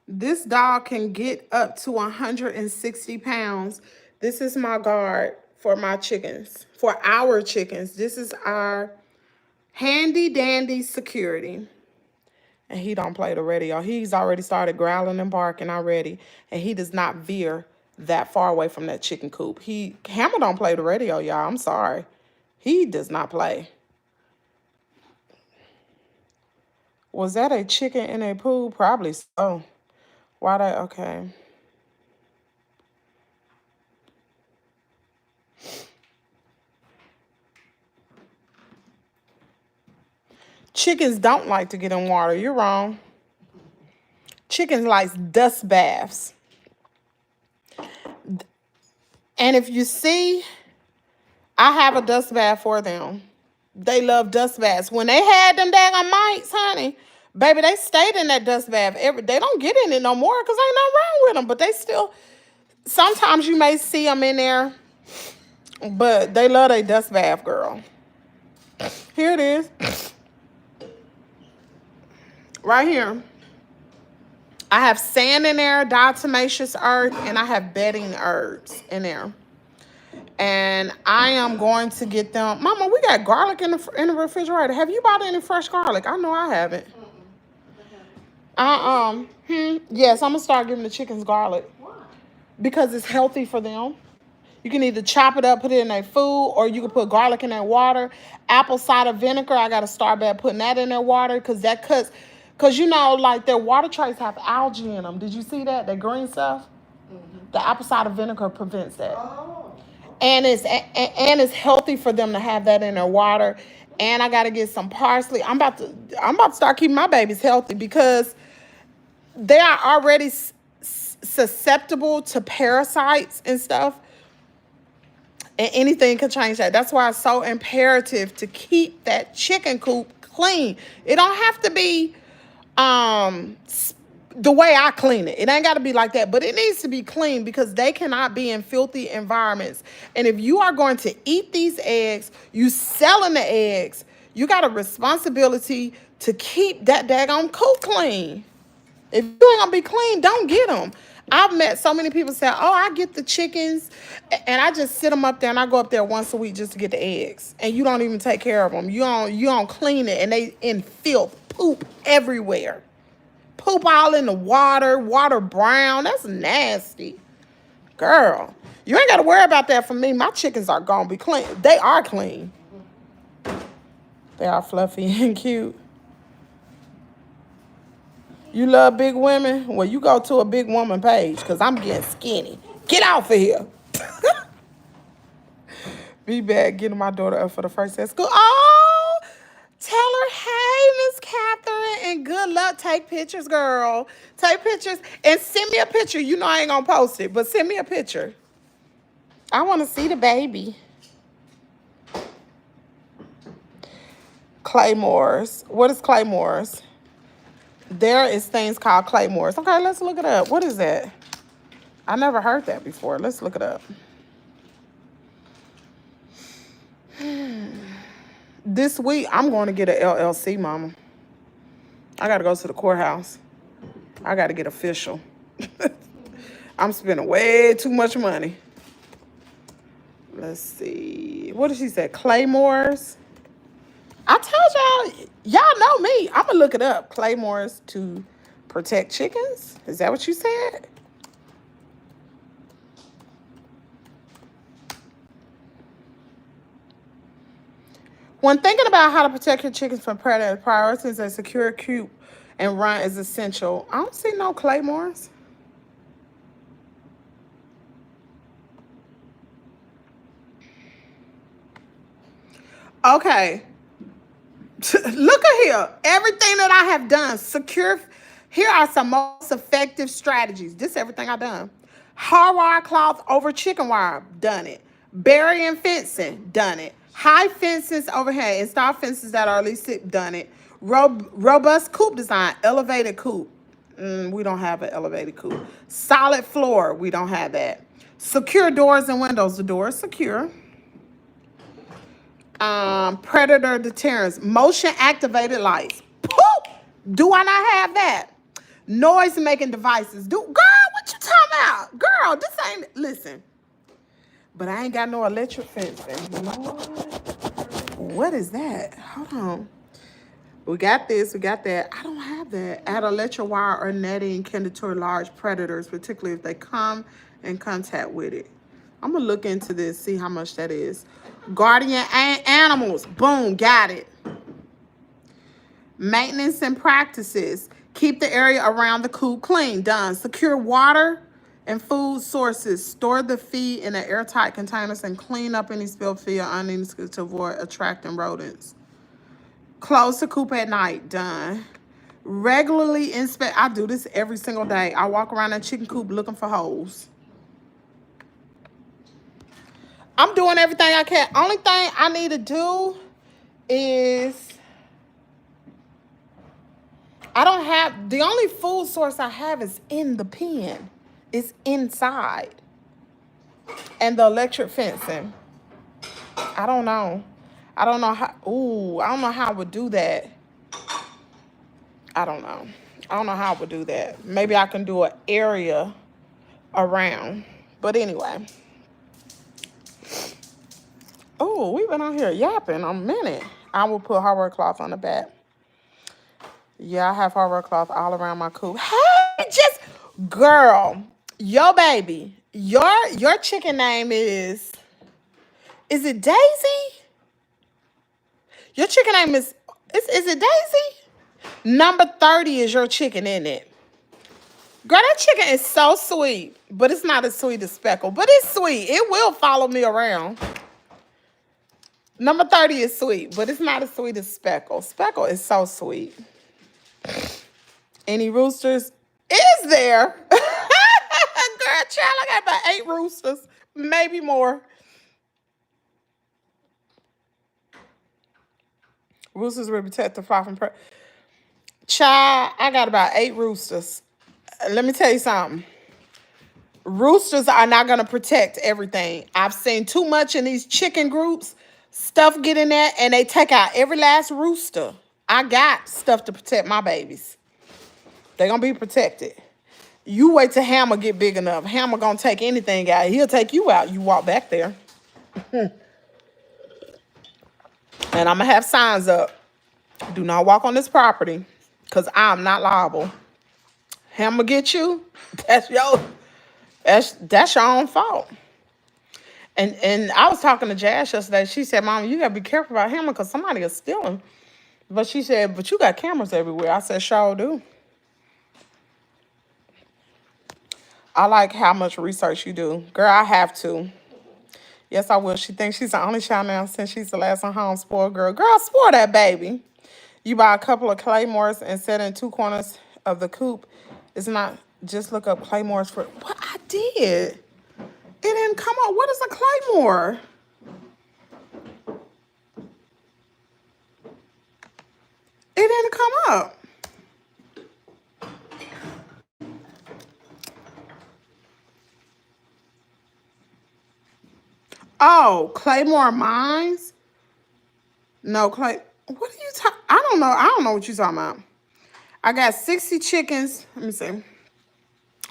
This dog can get up to 160 pounds. This is my guard for my chickens, for our chickens. This is our handy dandy security. And he don't play the radio. He's already started growling and barking already. And he does not veer that far away from that chicken coop. Hammer don't play the radio, y'all. I'm sorry. He does not play. Was that a chicken in a pool? Probably so. Why that? Okay. Chickens don't like to get in water. You're wrong. Chickens like dust baths. And if you see, I have a dust bath for them. They love dust baths. When they had them daggone mites, honey, baby, they stayed in that dust bath. They don't get in it no more because ain't nothing wrong with them. But they still, sometimes you may see them in there, but they love their dust bath, girl. Here it is. Right here. I have sand in there, diatomaceous earth, and I have bedding herbs in there. And I am going to get them. Mama, we got garlic in the refrigerator. Have you bought any fresh garlic? I know I haven't. Yes, I'm going to start giving the chickens garlic. Why? Because it's healthy for them. You can either chop it up, put it in their food, or you can put garlic in their water. Apple cider vinegar, I got to start by putting that in their water because that cuts. Because, you know, like their water trays have algae in them. Did you see that? That green stuff? Mm-hmm. The apple cider vinegar prevents that. Oh. And it's healthy for them to have that in their water. And I got to get some parsley. I'm about to start keeping my babies healthy because they are already susceptible to parasites and stuff. And anything can change that. That's why it's so imperative to keep that chicken coop clean. It don't have to be the way I clean it. It ain't got to be like that, but it needs to be clean because they cannot be in filthy environments. And if you are going to eat these eggs, you selling the eggs, you got a responsibility to keep that daggone coop clean. If you ain't gonna be clean, don't get them. I've met so many people say, oh, I get the chickens and I just sit them up there and I go up there once a week just to get the eggs. And you don't even take care of them. You don't clean it and they in filth, poop everywhere. Poop all in the water brown. That's nasty. Girl, you ain't got to worry about that for me. My chickens are going to be clean. They are clean. They are fluffy and cute. You love big women? Well, you go to a big woman page because I'm getting skinny. Get off of here. Be back getting my daughter up for the first day of school. Oh, tell her, hey, Miss Catherine, and good luck. Take pictures, girl. Take pictures and send me a picture. You know I ain't going to post it, but send me a picture. I want to see the baby. Claymores. What is claymores? There is things called claymores. Okay, let's look it up. What is that? I never heard that before. Let's look it up. This week, I'm going to get an LLC, mama. I got to go to the courthouse. I got to get official. I'm spending way too much money. Let's see. What did she say? Claymores? I told y'all know me. I'm going to look it up. Claymores to protect chickens? Is that what you said? When thinking about how to protect your chickens from predators, priorities a secure coop and run is essential. I don't see no claymores. Okay. Look at here. Everything that I have done, secure. Here are some most effective strategies. This is everything I've done. Hard wire cloth over chicken wire, done it. Barrier fencing, done it. High fences overhead, install fences that are at least done it. Robust coop design, elevated coop. We don't have an elevated coop. Solid floor, we don't have that. Secure doors and windows, the door is secure. Predator deterrence, motion activated lights. Poop! Do I not have that? Noise making devices. Girl, what you talking about? Girl, this ain't, listen. But I ain't got no electric fencing. Lord, what is that? Hold on. We got this, we got that. I don't have that. Add electric wire or netting can deter large predators, particularly if they come in contact with it. I'm gonna look into this, see how much that is. Guardian animals, boom, got it. Maintenance and practices. Keep the area around the coop clean, done. Secure water and food sources. Store the feed in an airtight containers and clean up any spilled feed or unneeded to avoid attracting rodents. Close the coop at night, done. Regularly inspect. I do this every single day. I walk around that chicken coop looking for holes. I'm doing everything I can. Only thing I need to do is, I don't have, the only food source I have is in the pen. It's inside. And the electric fencing. I don't know. I don't know how, I don't know how I would do that. I don't know. I don't know how I would do that. Maybe I can do an area around. But anyway. Oh, we've been out here yapping a minute. I will put hardware cloth on the back. Yeah, I have hardware cloth all around my coop. Hey, just, girl, your baby, your chicken name is it Daisy? Your chicken name is it Daisy? Number 30 is your chicken, isn't it? Girl, that chicken is so sweet, but it's not as sweet as Speckle, but it's sweet. It will follow me around. Number 30 is sweet, but it's not as sweet as Speckle. Speckle is so sweet. Any roosters? Is there? Girl, child, I got about 8 roosters, maybe more. Roosters will protect the fly from predators. Child, I got about 8 roosters. Let me tell you something. Roosters are not going to protect everything. I've seen too much in these chicken groups. Stuff get in there and they take out every last rooster. I got stuff to protect my babies. They're going to be protected. You wait till Hammer get big enough. Hammer going to take anything out. He'll take you out. You walk back there. And I'm going to have signs up. Do not walk on this property because I'm not liable. Hammer get you, that's your own fault. And I was talking to Jazz yesterday. She said, Mom, you got to be careful about Hammer because somebody is stealing. But she said, but you got cameras everywhere. I said, sure do. I like how much research you do. Girl, I have to. Yes, I will. She thinks she's the only child now since she's the last one home. Spoiled girl. Girl, spoil that baby. You buy a couple of claymores and set in 2 corners of the coop. It's not, just look up claymores for, what I did. It didn't come up. What is a claymore? It didn't come up. Oh, claymore mines? No, what are you talking? I don't know. I don't know what you're talking about. I got 60 chickens. Let me see.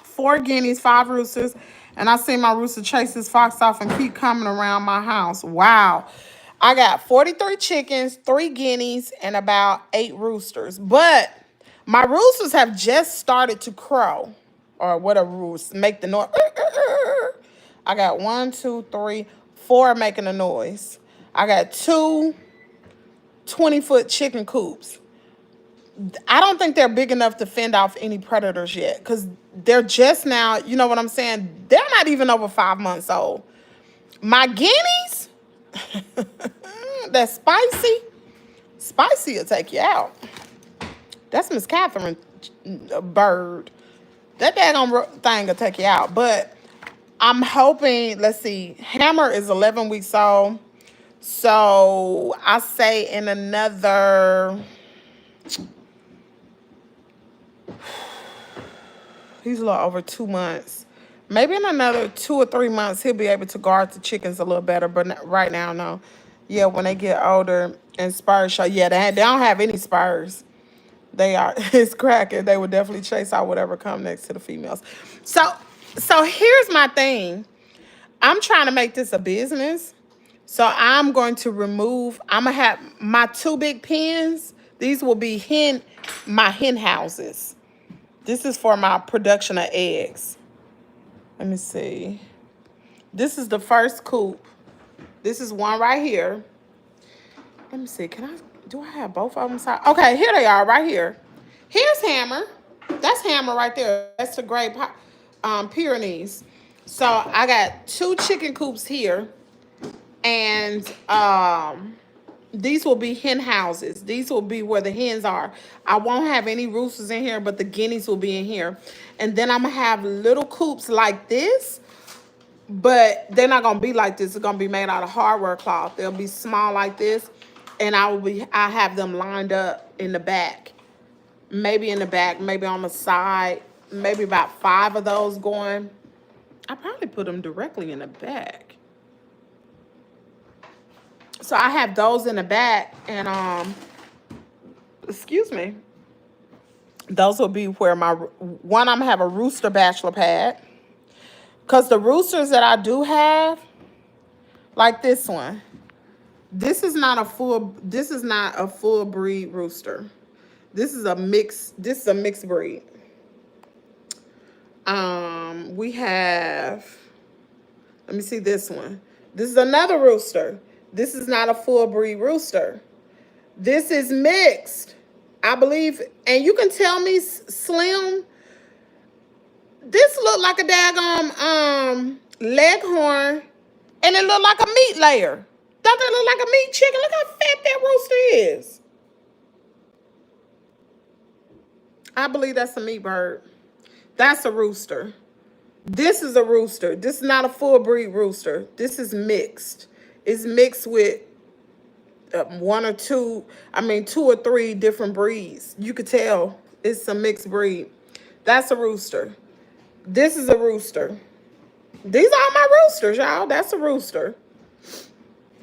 4 guineas, 5 roosters. And I see my rooster chase this fox off and keep coming around my house. Wow. I got 43 chickens, 3 guineas, and about 8 roosters. But my roosters have just started to crow. Or what a rooster, make the noise. I got 1, 2, 3, 4 making a noise. I got 2 20-foot chicken coops. I don't think they're big enough to fend off any predators yet because they're just now, you know what I'm saying? They're not even over 5 months old. My guineas, that's spicy will take you out. That's Miss Catherine bird. That daggone thing will take you out. But I'm hoping, let's see, Hammer is 11 weeks old. So I say in another, he's a little over 2 months. Maybe in another 2 or 3 months, he'll be able to guard the chickens a little better. But right now, no. Yeah, when they get older and spurs show, yeah, they don't have any spurs. They are, it's cracking. They would definitely chase out whatever come next to the females. So here's my thing. I'm trying to make this a business. So I'm going to remove, I'm going to have my two big pens. These will be my hen houses. This is for my production of eggs. Let me see. This is the first coop. This is one right here. Let me see. Do I have both of them? Okay, here they are right here. Here's Hammer. That's Hammer right there. That's the gray Pyrenees. So I got two chicken coops here. And these will be hen houses. These will be where the hens are. I won't have any roosters in here, but the guineas will be in here. And then I'm going to have little coops like this. But they're not going to be like this. It's going to be made out of hardware cloth. They'll be small like this. And I have them lined up in the back. Maybe in the back, maybe on the side. Maybe about 5 of those going. I probably put them directly in the back. So I have those in the back. And, excuse me. Those will be where I'm going to have a rooster bachelor pad. Because the roosters that I do have, like this one, this is not a full breed rooster. This is a mixed breed. We have, let me see this one. This is another rooster. This is not a full breed rooster. This is mixed, I believe. And you can tell me, Slim, this look like a daggone leghorn, and it look like a meat layer. Don't that look like a meat chicken? Look how fat that rooster is. I believe that's a meat bird. That's a rooster. This is a rooster. This is not a full breed rooster. This is mixed. It's mixed with two or three different breeds. You could tell it's a mixed breed. That's a rooster. This is a rooster. These are my roosters, y'all. That's a rooster.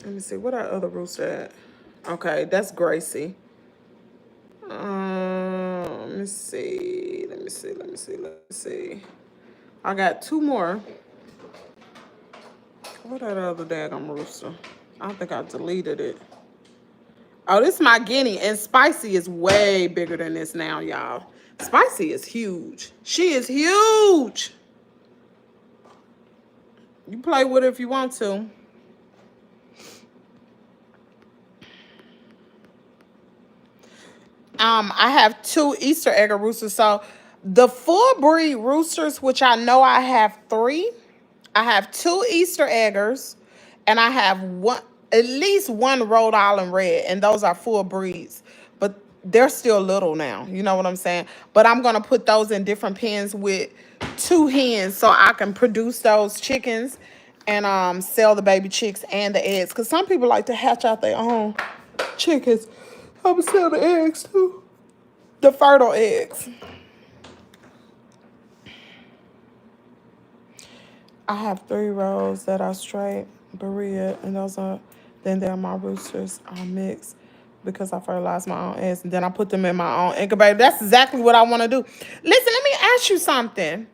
Let me see. What our other rooster at? Okay, that's Gracie. Let me see. I got 2 more. What that other daggone rooster? I think I deleted it. Oh, this is my guinea. And Spicy is way bigger than this now, y'all. Spicy is huge. She is huge. You play with it if you want to. I have 2 Easter egger roosters. So the full breed roosters, which I know I have 3. I have 2 Easter eggers, and I have at least 1 Rhode Island red, and those are full breeds. But they're still little now. You know what I'm saying? But I'm gonna put those in different pens with 2 hens, so I can produce those chickens and sell the baby chicks and the eggs. Cause some people like to hatch out their own chickens. I'm gonna sell the eggs too. The fertile eggs. I have 3 rows that are straight Berea, and then they're my roosters are mixed because I fertilize my own eggs, and then I put them in my own incubator. That's exactly what I want to do. Listen, let me ask you something.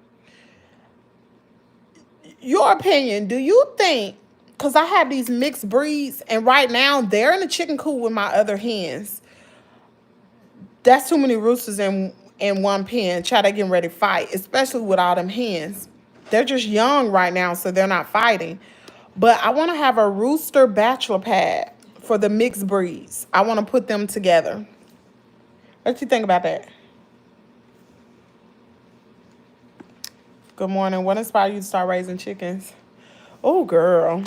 Your opinion, do you think, because I have these mixed breeds, and right now they're in the chicken coop with my other hens. That's too many roosters in one pen. Child, they getting ready to fight, especially with all them hens. They're just young right now, so they're not fighting. But I want to have a rooster bachelor pad for the mixed breeds. I want to put them together. What do you think about that? Good morning. What inspired you to start raising chickens? Oh, girl.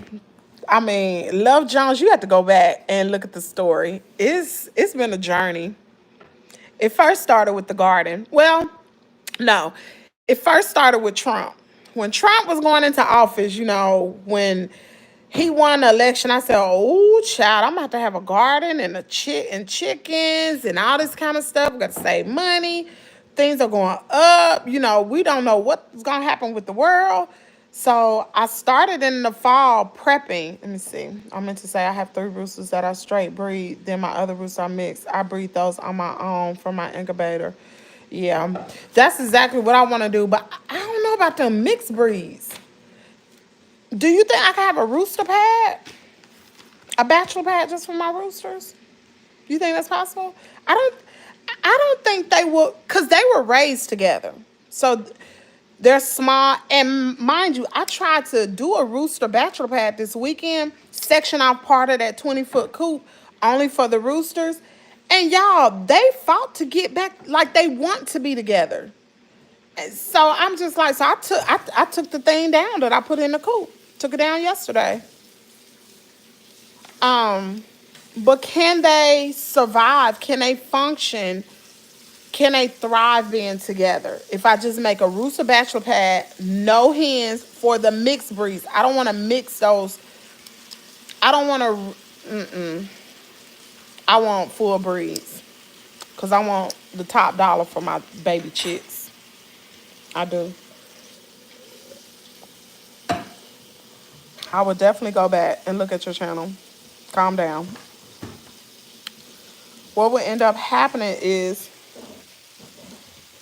I mean, Love Jones, you have to go back and look at the story. It's been a journey. It first started with the garden. Well, no. It first started with Trump. When Trump was going into office, you know, when he won the election, I said, oh, child, I'm about to have a garden and chickens and all this kind of stuff. We got to save money. Things are going up. You know, we don't know what's going to happen with the world. So I started in the fall prepping. Let me see. I meant to say I have 3 roosters that I straight breed. Then my other roosters are mixed. I breed those on my own from my incubator. Yeah, that's exactly what I want to do. But I don't know about the mixed breeds. Do you think I can have a rooster pad? A bachelor pad just for my roosters? You think that's possible? I don't think they will, because they were raised together. So they're small. And mind you, I tried to do a rooster bachelor pad this weekend, section off part of that 20-foot coop only for the roosters. And y'all, they fought to get back, like they want to be together. And so I'm just like, so I took the thing down that I put in the coop. Took it down yesterday. Um, but can they survive? Can they function? Can they thrive being together? If I just make a rooster bachelor pad, no hens for the mixed breeds. I don't want to mix those. I don't want to. I want full breeds because I want the top dollar for my baby chicks. I do. I would definitely go back and look at your channel. Calm down. What would end up happening is,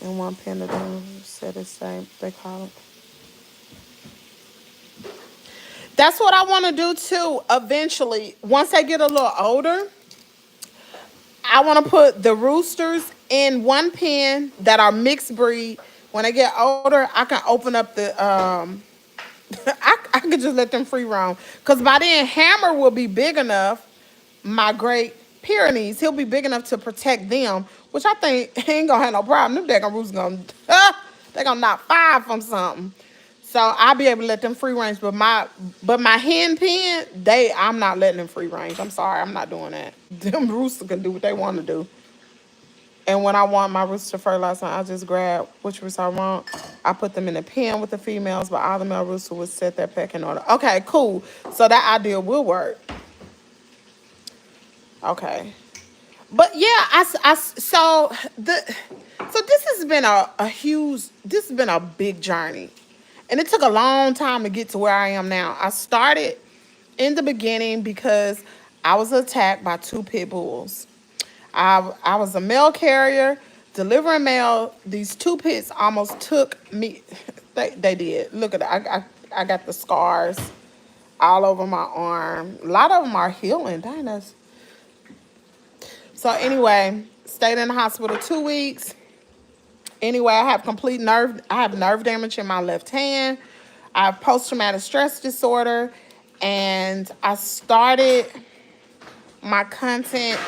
in one pen of them said the same. They call it. That's what I want to do too. Eventually, once they get a little older, I want to put the roosters in one pen that are mixed breed. When they get older, I can open up the I could just let them free roam. Cause by then Hammer will be big enough. My great Pyrenees, he'll be big enough to protect them, which I think he ain't gonna have no problem. Them daggone roosters they gonna knock 5 from something. So I'll be able to let them free range. But my hen pen, I'm not letting them free range. I'm sorry, I'm not doing that. Them roosters can do what they want to do. And when I want my rooster fertilizer, I just grab which rooster I want. I put them in a pen with the females, but all the male roosters would set their pecking order. Okay, cool. So that idea will work. Okay. But yeah, so this has been this has been a big journey. And it took a long time to get to where I am now. I started in the beginning because I was attacked by 2 pit bulls. I was a mail carrier, delivering mail. These 2 pits almost took me. They did. Look at it. I got the scars all over my arm. A lot of them are healing. Dang, that's... So anyway, stayed in the hospital 2 weeks. Anyway, I have nerve damage in my left hand. I have post-traumatic stress disorder. And I started my content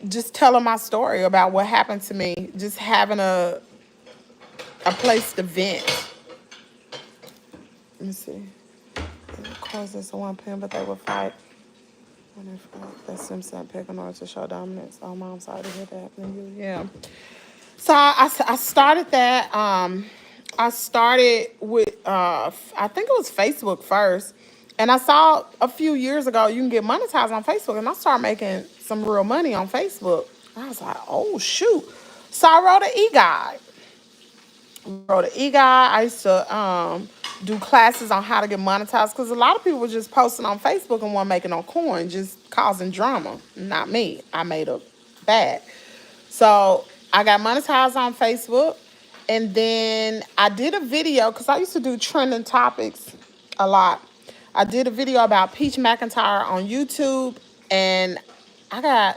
just telling my story about what happened to me. Just having a place to vent. Let me see. Of course, it's a 1 pen, but they will fight. That Simpson pick in order to show dominance. Oh, Mom, sorry to hear that happening to you. Yeah. So I started that. I started with, I think it was Facebook first. And I saw a few years ago you can get monetized on Facebook. And I started making some real money on Facebook. I was like, oh, shoot. So I wrote an e-guide. I used to do classes on how to get monetized because a lot of people were just posting on Facebook and weren't making no coin, just causing drama. Not me. I made a bad. So I got monetized on Facebook, and then I did a video because I used to do trending topics a lot. I did a video about Peach McIntyre on YouTube, and I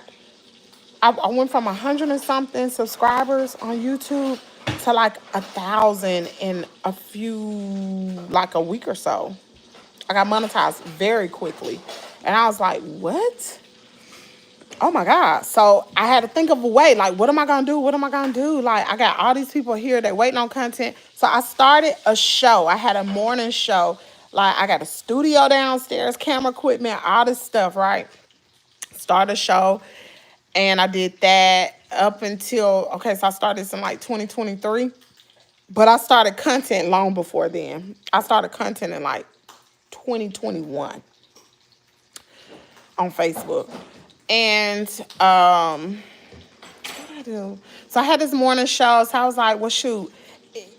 went from 100 and something subscribers on YouTube to like 1,000 in like a week or so. I got monetized very quickly. And I was like, what? Oh my God. So I had to think of a way, like, what am I going to do? What am I going to do? Like, I got all these people here that waiting on content. So I started a show. I had a morning show. Like, I got a studio downstairs, camera equipment, all this stuff, right? Started a show. And I did that up until, okay, so I started this in like 2023. But I started content long before then. I started content in like 2021 on Facebook. And what did I do? So I had this morning show. So I was like, well, shoot,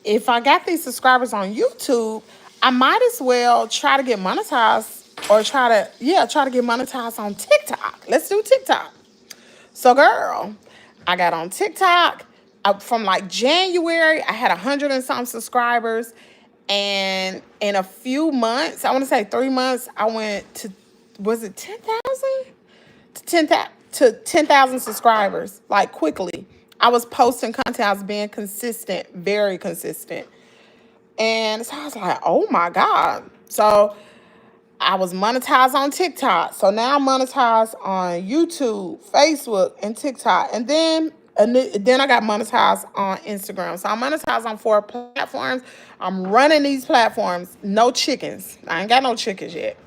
if I got these subscribers on YouTube, I might as well try to get monetized or try to get monetized on TikTok. Let's do TikTok. So, girl, I got on TikTok from like January. I had 100 and something subscribers. And in a few months, I want to say 3 months, I went to, was it 10,000? To 10,000 subscribers, like quickly. I was posting content. I was being consistent, very consistent. And so I was like, oh my God. So I was monetized on TikTok. So now I'm monetized on YouTube, Facebook, and TikTok. And then I got monetized on Instagram. So I'm monetized on 4 platforms. I'm running these platforms. No chickens. I ain't got no chickens yet.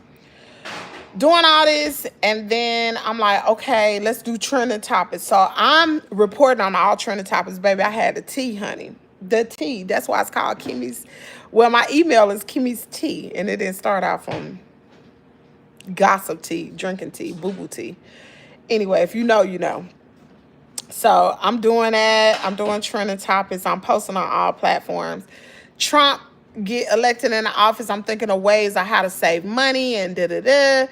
Doing all this, and then I'm like, okay, let's do trending topics. So I'm reporting on all trending topics, baby. I had the tea, honey. The tea. That's why it's called Kimmie's. Well, my email is Kimmiestea, and it didn't start out from gossip tea, drinking tea, boo-boo tea. Anyway, if you know, you know. So I'm doing that. I'm doing trending topics. I'm posting on all platforms. Trump get elected in the office. I'm thinking of ways on how to save money and da-da-da.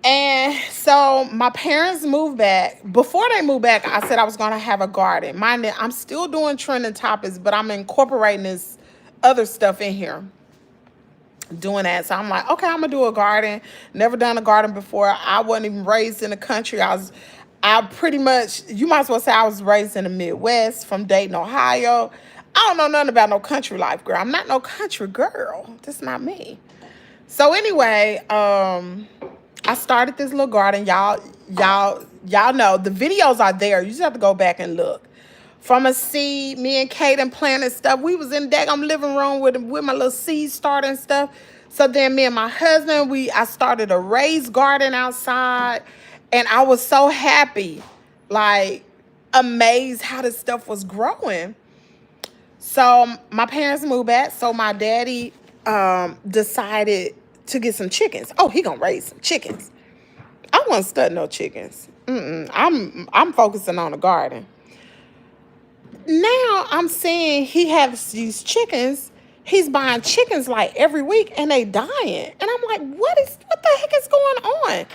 And so my parents moved back. Before they moved back, I said I was going to have a garden. Mind you, I'm still doing trending topics, but I'm incorporating this other stuff in here. Doing that. So I'm like, okay, I'm going to do a garden. Never done a garden before. I wasn't even raised in the country. I pretty much, you might as well say I was raised in the Midwest from Dayton, Ohio. I don't know nothing about no country life, girl. I'm not no country girl. That's not me. So anyway, I started this little garden. Y'all know the videos are there. You just have to go back and look. From a seed, me and Kaden planted stuff. We was in the daggone living room with my little seed starter and stuff. So then me and my husband, I started a raised garden outside. And I was so happy, like amazed how this stuff was growing. So my parents moved back. So my daddy decided to get some chickens. Oh, he gonna raise some chickens. I wasn't studying no chickens. I'm focusing on the garden. Now I'm seeing he has these chickens. He's buying chickens like every week, and they dying. And I'm like, what the heck is going on?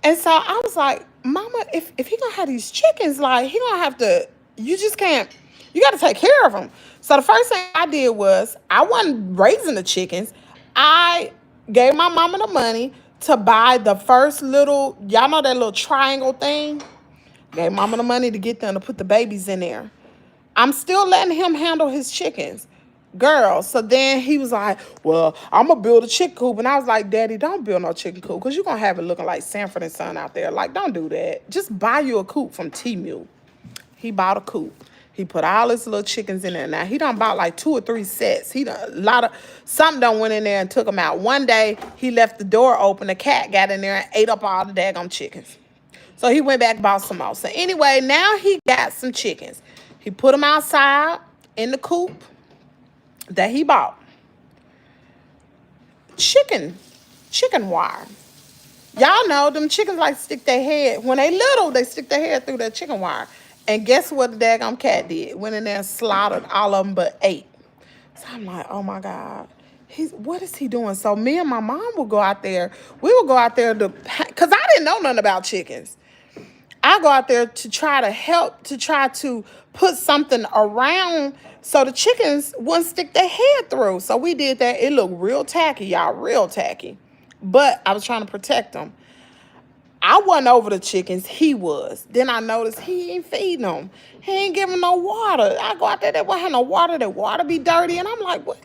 And so I was like, Mama, if he gonna have these chickens, like he gonna have to, you just can't, you got to take care of them. So the first thing I did was, I wasn't raising the chickens. I gave my mama the money to buy the first little, y'all know that little triangle thing? Gave mama the money to get them to put the babies in there. I'm still letting him handle his chickens. Girl, so then he was like, well, I'm going to build a chicken coop. And I was like, Daddy, don't build no chicken coop because you're going to have it looking like Sanford & Son out there. Like, don't do that. Just buy you a coop from Temu. He bought a coop. He put all his little chickens in there. Now, he done bought like 2 or 3 sets. Something done went in there and took them out. One day, he left the door open. The cat got in there and ate up all the daggone chickens. So he went back and bought some more. So anyway, now he got some chickens. He put them outside in the coop that he bought. Chicken wire. Y'all know them chickens like stick their head. When they little, they stick their head through that chicken wire. And guess what the daggone cat did? Went in there and slaughtered all of them but 8. So I'm like, oh my God. What is he doing? So me and my mom would go out there. We would go out there because I didn't know nothing about chickens. I go out there to try to help, to try to put something around so the chickens wouldn't stick their head through. So we did that. It looked real tacky, y'all, real tacky. But I was trying to protect them. I wasn't over the chickens. He was. Then I noticed he ain't feeding them. He ain't giving no water. I go out there, they won't have no water. The water be dirty. And I'm like, what?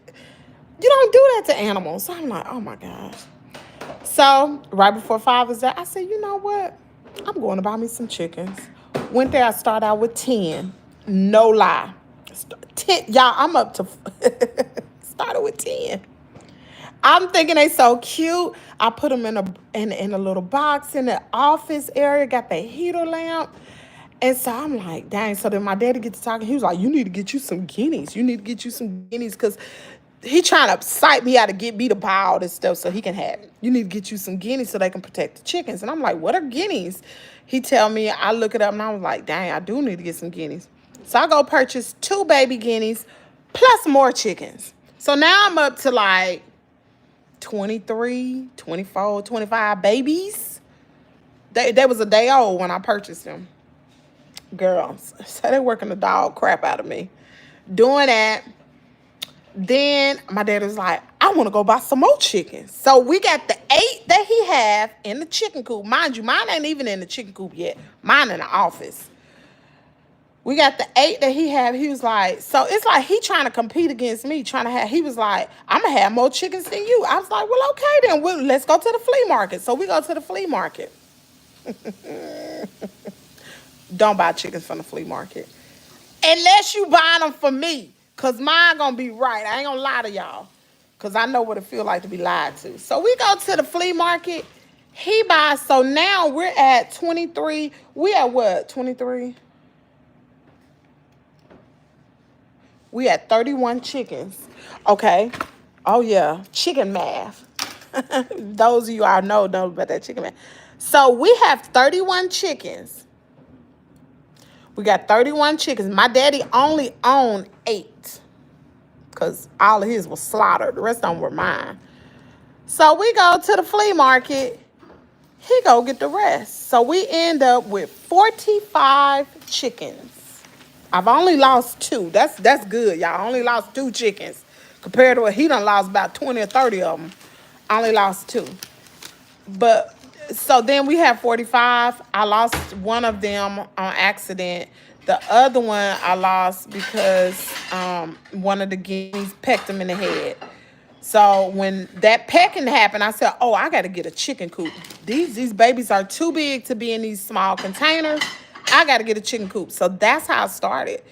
You don't do that to animals. So I'm like, oh my gosh. So right before Father's Day, I said, you know what? I'm going to buy me some chickens. Went there, I started out with 10. No lie. 10, y'all, I'm up to, started with 10. I'm thinking they so cute. I put them in a little box in the office area, got the heater lamp. And so I'm like, dang. So then my daddy gets to talking. He was like, you need to get you some guineas. You need to get you some guineas because he trying to psych me out to get me to buy all this stuff so he can have it. You need to get you some guineas so they can protect the chickens. And I'm like, what are guineas? He tell me, I look it up and I was like, dang, I do need to get some guineas. So I go purchase 2 baby guineas plus more chickens. So now I'm up to like 23, 24, 25 babies. They was a day old when I purchased them. Girls, so they working the dog crap out of me. Doing that. Then my dad was like, I want to go buy some more chickens. So we got the 8 that he have in the chicken coop. Mind you, mine ain't even in the chicken coop yet. Mine in the office. We got the 8 that he have. He was like, so it's like he trying to compete against me, he was like, I'm going to have more chickens than you. I was like, well, okay, then let's go to the flea market. So we go to the flea market. Don't buy chickens from the flea market. Unless you buy them for me. Because mine going to be right. I ain't going to lie to y'all. Because I know what it feel like to be lied to. So we go to the flea market. He buys. So now we're at 23. We at what? 23? We at 31 chickens. Okay. Oh, yeah. Chicken math. Those of you I know about that chicken math. So we have 31 chickens. We got 31 chickens. My daddy only owned 8. Because all of his was slaughtered. The rest of them were mine. So we go to the flea market. He go get the rest. So we end up with 45 chickens. I've only lost 2. That's good, y'all. I only lost 2 chickens. Compared to what he done lost about 20 or 30 of them. I only lost 2. But, so then we have 45. I lost one of them on accident. The other one I lost because one of the guineas pecked him in the head. So when that pecking happened, I said, oh, I got to get a chicken coop. These babies are too big to be in these small containers. I got to get a chicken coop. So that's how I started.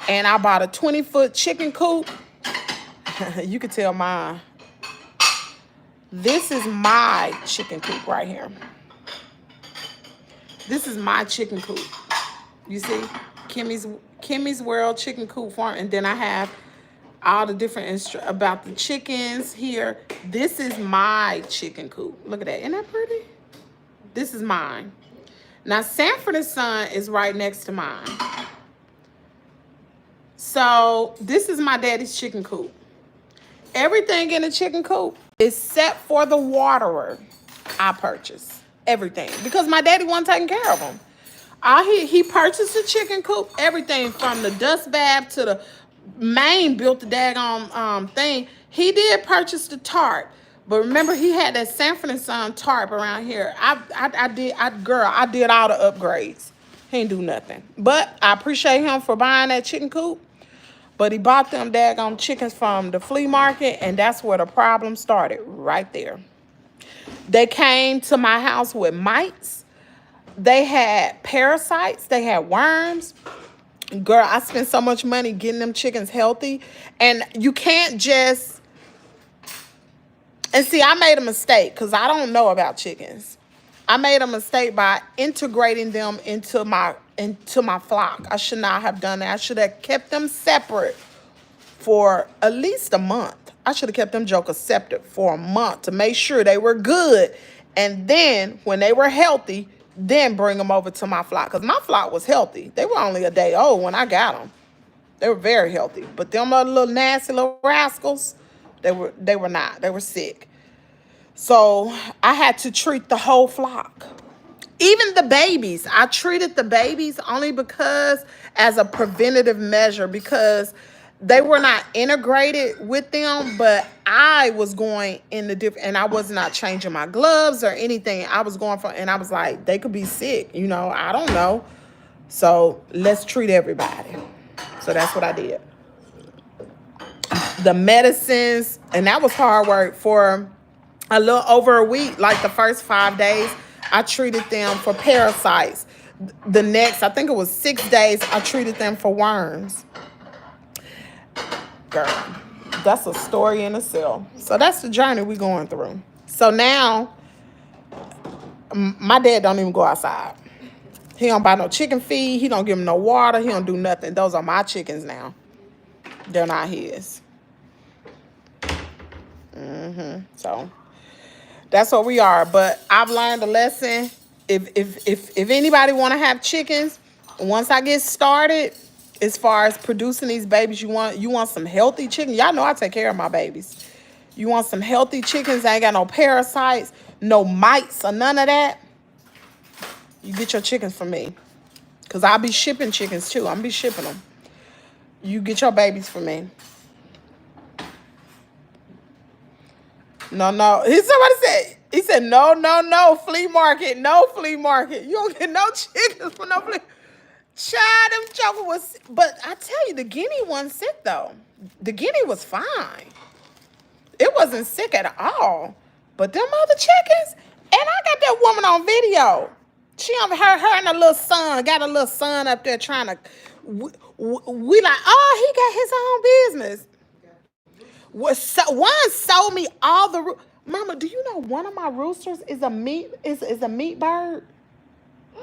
And I bought a 20-foot chicken coop. You can tell mine. This is my chicken coop right here. This is my chicken coop. You see? Kimmie's World chicken coop farm. And then I have all the different about the chickens here. This is my chicken coop. Look at that. Isn't that pretty? This is mine. Now, Sanford and Son is right next to mine. So this is my daddy's chicken coop. Everything in the chicken coop except for the waterer I purchased. Everything. Because my daddy wasn't taking care of them. He purchased the chicken coop, everything from the dust bath to the main built the daggone thing. He did purchase the tarp, but remember he had that Sanford and Son tarp around here. I did all the upgrades. He didn't do nothing, but I appreciate him for buying that chicken coop. But he bought them daggone chickens from the flea market, and that's where the problem started, right there. They came to my house with mites. They had parasites. They had worms. Girl, I spent so much money getting them chickens healthy. And you can't just... And see, I made a mistake because I don't know about chickens. I made a mistake by integrating them into my flock. I should not have done that. I should have kept them separate for at least a month. I should have kept them jokers separate for a month to make sure they were good. And then when they were healthy, then bring them over to my flock. Because my flock was healthy. They were only a day old when I got them. They were very healthy. But them other little nasty little rascals, they were not. They were sick. So I had to treat the whole flock. Even the babies. I treated the babies only because as a preventative measure, because they were not integrated with them, but I was going in the different, and I was not changing my gloves or anything. I was going for, and I was like, they could be sick, you know, I don't know. So let's treat everybody. So that's what I did. The medicines, and that was hard work for a little over a week. Like the first 5 days, I treated them for parasites. The next, I think it was 6 days, I treated them for worms. Girl, that's a story in itself. So that's the journey we're going through. So now, my dad don't even go outside. He don't buy no chicken feed. He don't give them no water. He don't do nothing. Those are my chickens now. They're not his. So that's what we are. But I've learned a lesson. If anybody want to have chickens, once I get started, as far as producing these babies, you want some healthy chicken. Y'all know I take care of my babies. You want some healthy chickens that ain't got no parasites, no mites, or none of that? You get your chickens from me. Because I'll be shipping chickens too. I'll be shipping them. You get your babies from me. No. He said, no, flea market. No flea market. You don't get no chickens from no flea. Child, them joker was, but I tell you, the guinea wasn't sick though. The guinea was fine. It wasn't sick at all. But them other chickens, and I got that woman on video. She on her and her little son, got a little son up there trying to, we like, oh, he got his own business. One sold me all the, Mama, do you know one of my roosters is a meat bird?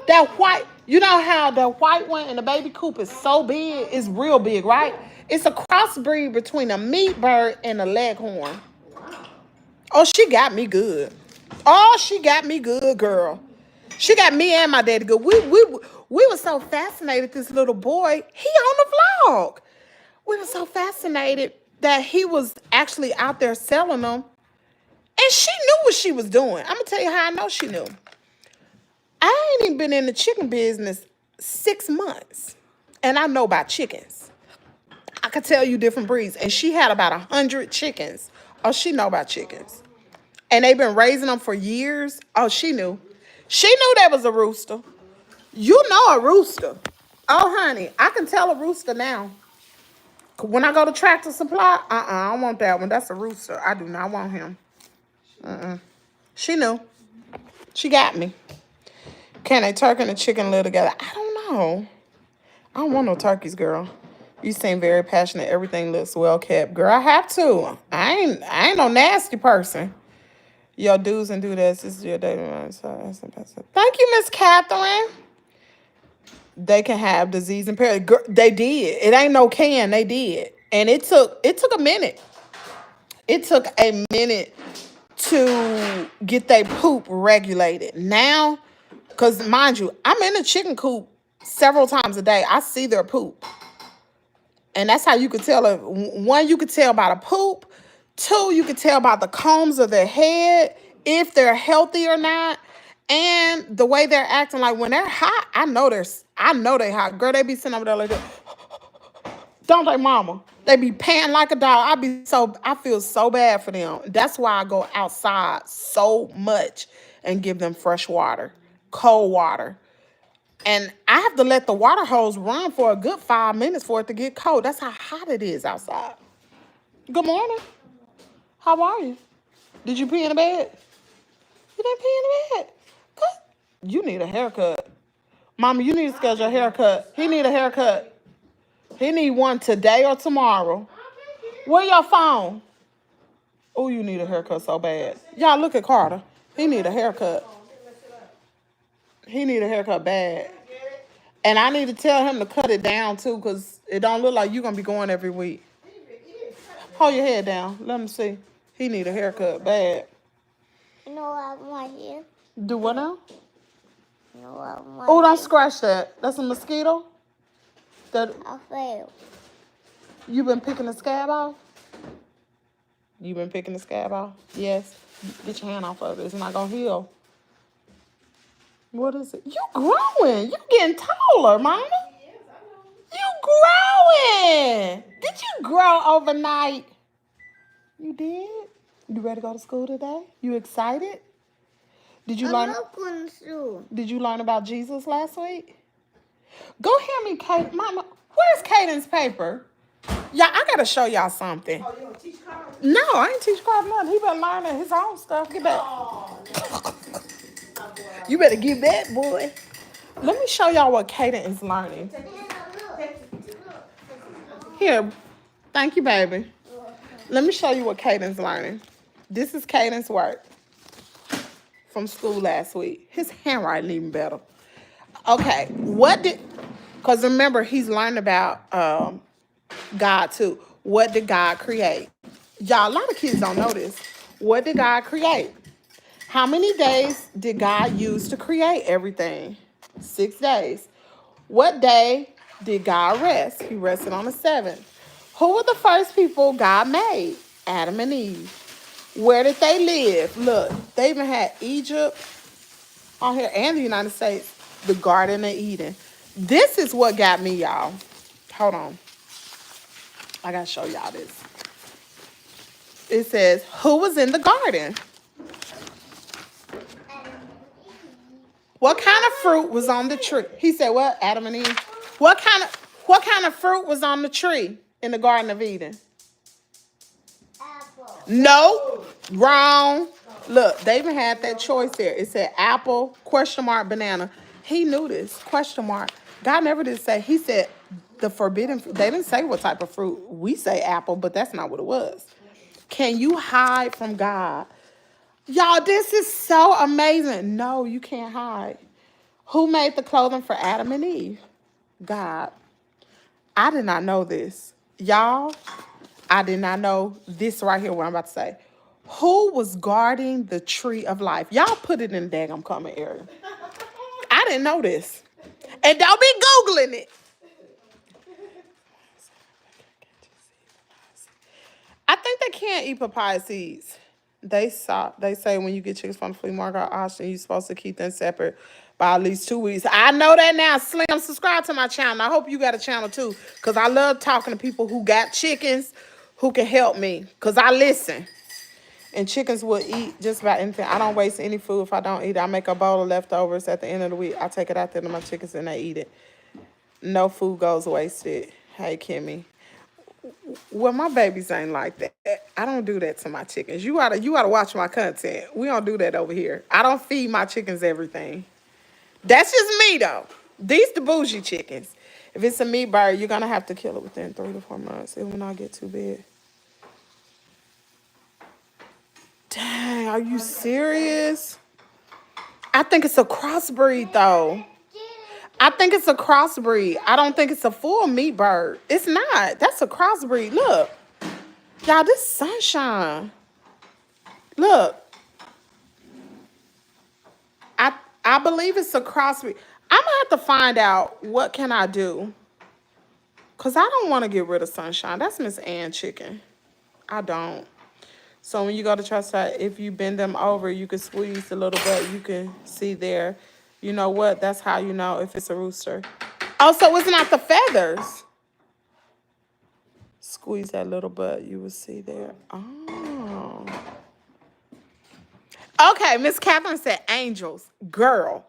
That white, you know how the white one in the baby coop is so big, it's real big, right? It's a crossbreed between a meat bird and a leghorn. Oh, she got me good. Oh, she got me good, girl. She got me and my daddy good. We were so fascinated, this little boy, he on the vlog. We were so fascinated that he was actually out there selling them. And she knew what she was doing. I'm going to tell you how I know she knew. I ain't even been in the chicken business 6 months. And I know about chickens. I could tell you different breeds. And she had about 100 chickens. Oh, she know about chickens. And they've been raising them for years. Oh, she knew. She knew there was a rooster. You know a rooster. Oh, honey, I can tell a rooster now. When I go to Tractor Supply, I don't want that one. That's a rooster. I do not want him. She knew. She got me. Can a turkey and a chicken live together? I don't know. I don't want no turkeys, girl. You seem very passionate. Everything looks well kept. Girl, I have to. I ain't no nasty person. Your do's and do this. This is your day. Thank you, Miss Catherine. They can have disease and parasites. They did. It ain't no can. They did. And it took a minute. It took a minute to get their poop regulated. Now, because mind you, I'm in a chicken coop several times a day. I see their poop. And that's how you could tell. One, you could tell by the poop. Two, you could tell by the combs of their head, if they're healthy or not. And the way they're acting, like when they're hot, I know they hot. Girl, they be sitting over there like that. Don't they, mama? They be panting like a dog. I feel so bad for them. That's why I go outside so much and give them fresh water, cold water. And I have to let the water hose run for a good 5 minutes for it to get cold. That's how hot it is outside. Good morning. How are you? Did you pee in the bed? You didn't pee in the bed? Good. You need a haircut. Mama, you need to schedule a haircut. He need a haircut. He need one today or tomorrow. Where your phone? Oh, you need a haircut so bad. Y'all look at Carter. He need a haircut. He need a haircut bad. And I need to tell him to cut it down too, because it don't look like you're going to be going every week. Hold your head down. Let him see. He need a haircut bad. You know what I want here? Do what now? You know what I want. Oh, don't scratch that. That's a mosquito? I failed. You been picking the scab off? You been picking the scab off? Yes. Get your hand off of it. It's not going to heal. What is it? You growing. You getting taller, Mama. You growing. Did you grow overnight? You did? You ready to go to school today? You excited? Did you learn? I'm not going to school. Did you learn about Jesus last week? Go hear me, Kate. Mama, where's Caden's paper? Yeah, I got to show y'all something. Oh, you want to teach Carter? No, I ain't teach Carter nothing. He been learning his own stuff. Get back. Oh, You better give that, boy. Let me show y'all what Caden is learning. Here. Thank you, baby. Let me show you what Caden's learning. This is Caden's work from school last week. His handwriting even better. Okay, because remember, he's learned about God too. What did God create? Y'all, a lot of kids don't know this. What did God create? How many days did God use to create everything? 6 days. What day did God rest? He rested on the 7th. Who were the first people God made? Adam and Eve. Where did they live? Look, they even had Egypt on here and the United States, the Garden of Eden. This is what got me, y'all. Hold on. I gotta show y'all this. It says, who was in the garden? What kind of fruit was on the tree? He said, what? Adam and Eve. What kind of fruit was on the tree in the Garden of Eden? Apple. No, wrong. Look, they even had that choice there. It said apple, question mark, banana. He knew this, question mark. God never did say, he said the forbidden fruit. They didn't say what type of fruit. We say apple, but that's not what it was. Can you hide from God? Y'all, this is so amazing. No, you can't hide. Who made the clothing for Adam and Eve? God. I did not know this. Y'all, I did not know this right here, what I'm about to say. Who was guarding the tree of life? Y'all put it in the daggum comment area. I didn't know this. And don't be Googling it. I think they can't eat papaya seeds. They say when you get chickens from the flea market or auction, you're supposed to keep them separate by at least 2 weeks. I know that now. Slim, subscribe to my channel. I hope you got a channel too, because I love talking to people who got chickens who can help me, because I listen. And chickens will eat just about anything. I don't waste any food if I don't eat it. I make a bowl of leftovers at the end of the week. I take it out there to my chickens and they eat it. No food goes wasted. Hey, Kimmy. Well, my babies ain't like that. I don't do that to my chickens. You gotta watch my content. We don't do that over here. I don't feed my chickens everything. That's just me though. These the bougie chickens. If it's a meat bird, you're gonna have to kill it within 3 to 4 months. It will not get too big. Dang, are you serious? I think it's a crossbreed though. I think it's a crossbreed. I don't think it's a full meat bird. It's not. That's a crossbreed. Look. Y'all, this sunshine. Look. I believe it's a crossbreed. I'm going to have to find out what can I do. Because I don't want to get rid of sunshine. That's Miss Ann chicken. I don't. So when you go to trust that, if you bend them over, you can squeeze a little bit. You can see there. You know what? That's how you know if it's a rooster. Oh, so it's not the feathers. Squeeze that little butt. You will see there. Oh. Okay, Miss Catherine said angels. Girl.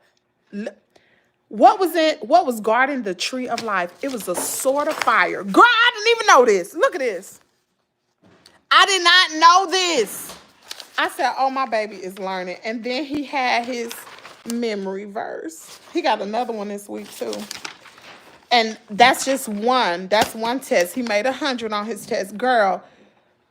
What was it? What was guarding the tree of life? It was a sword of fire. Girl, I didn't even know this. Look at this. I did not know this. I said, oh, my baby is learning. And then he had his memory verse. He got another one this week, too. And that's just one. That's one test. He made 100 on his test. Girl,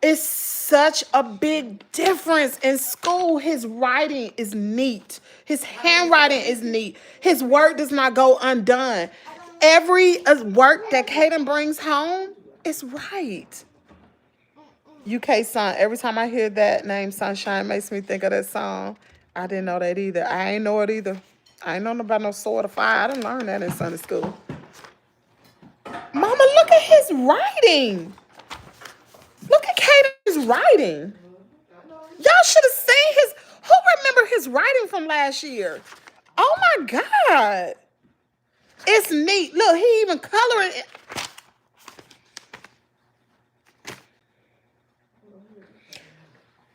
it's such a big difference in school. His writing is neat. His handwriting is neat. His work does not go undone. Every work that Kaden brings home is right. UK Sun. Every time I hear that name, Sunshine, makes me think of that song. I didn't know that either. I ain't know it either. I ain't know about no sword of fire. I didn't learn that in Sunday school. Mama, look at his writing. Look at Kaden's writing. Y'all should have seen his. Who remember his writing from last year? Oh my God. It's neat. Look, he even coloring it.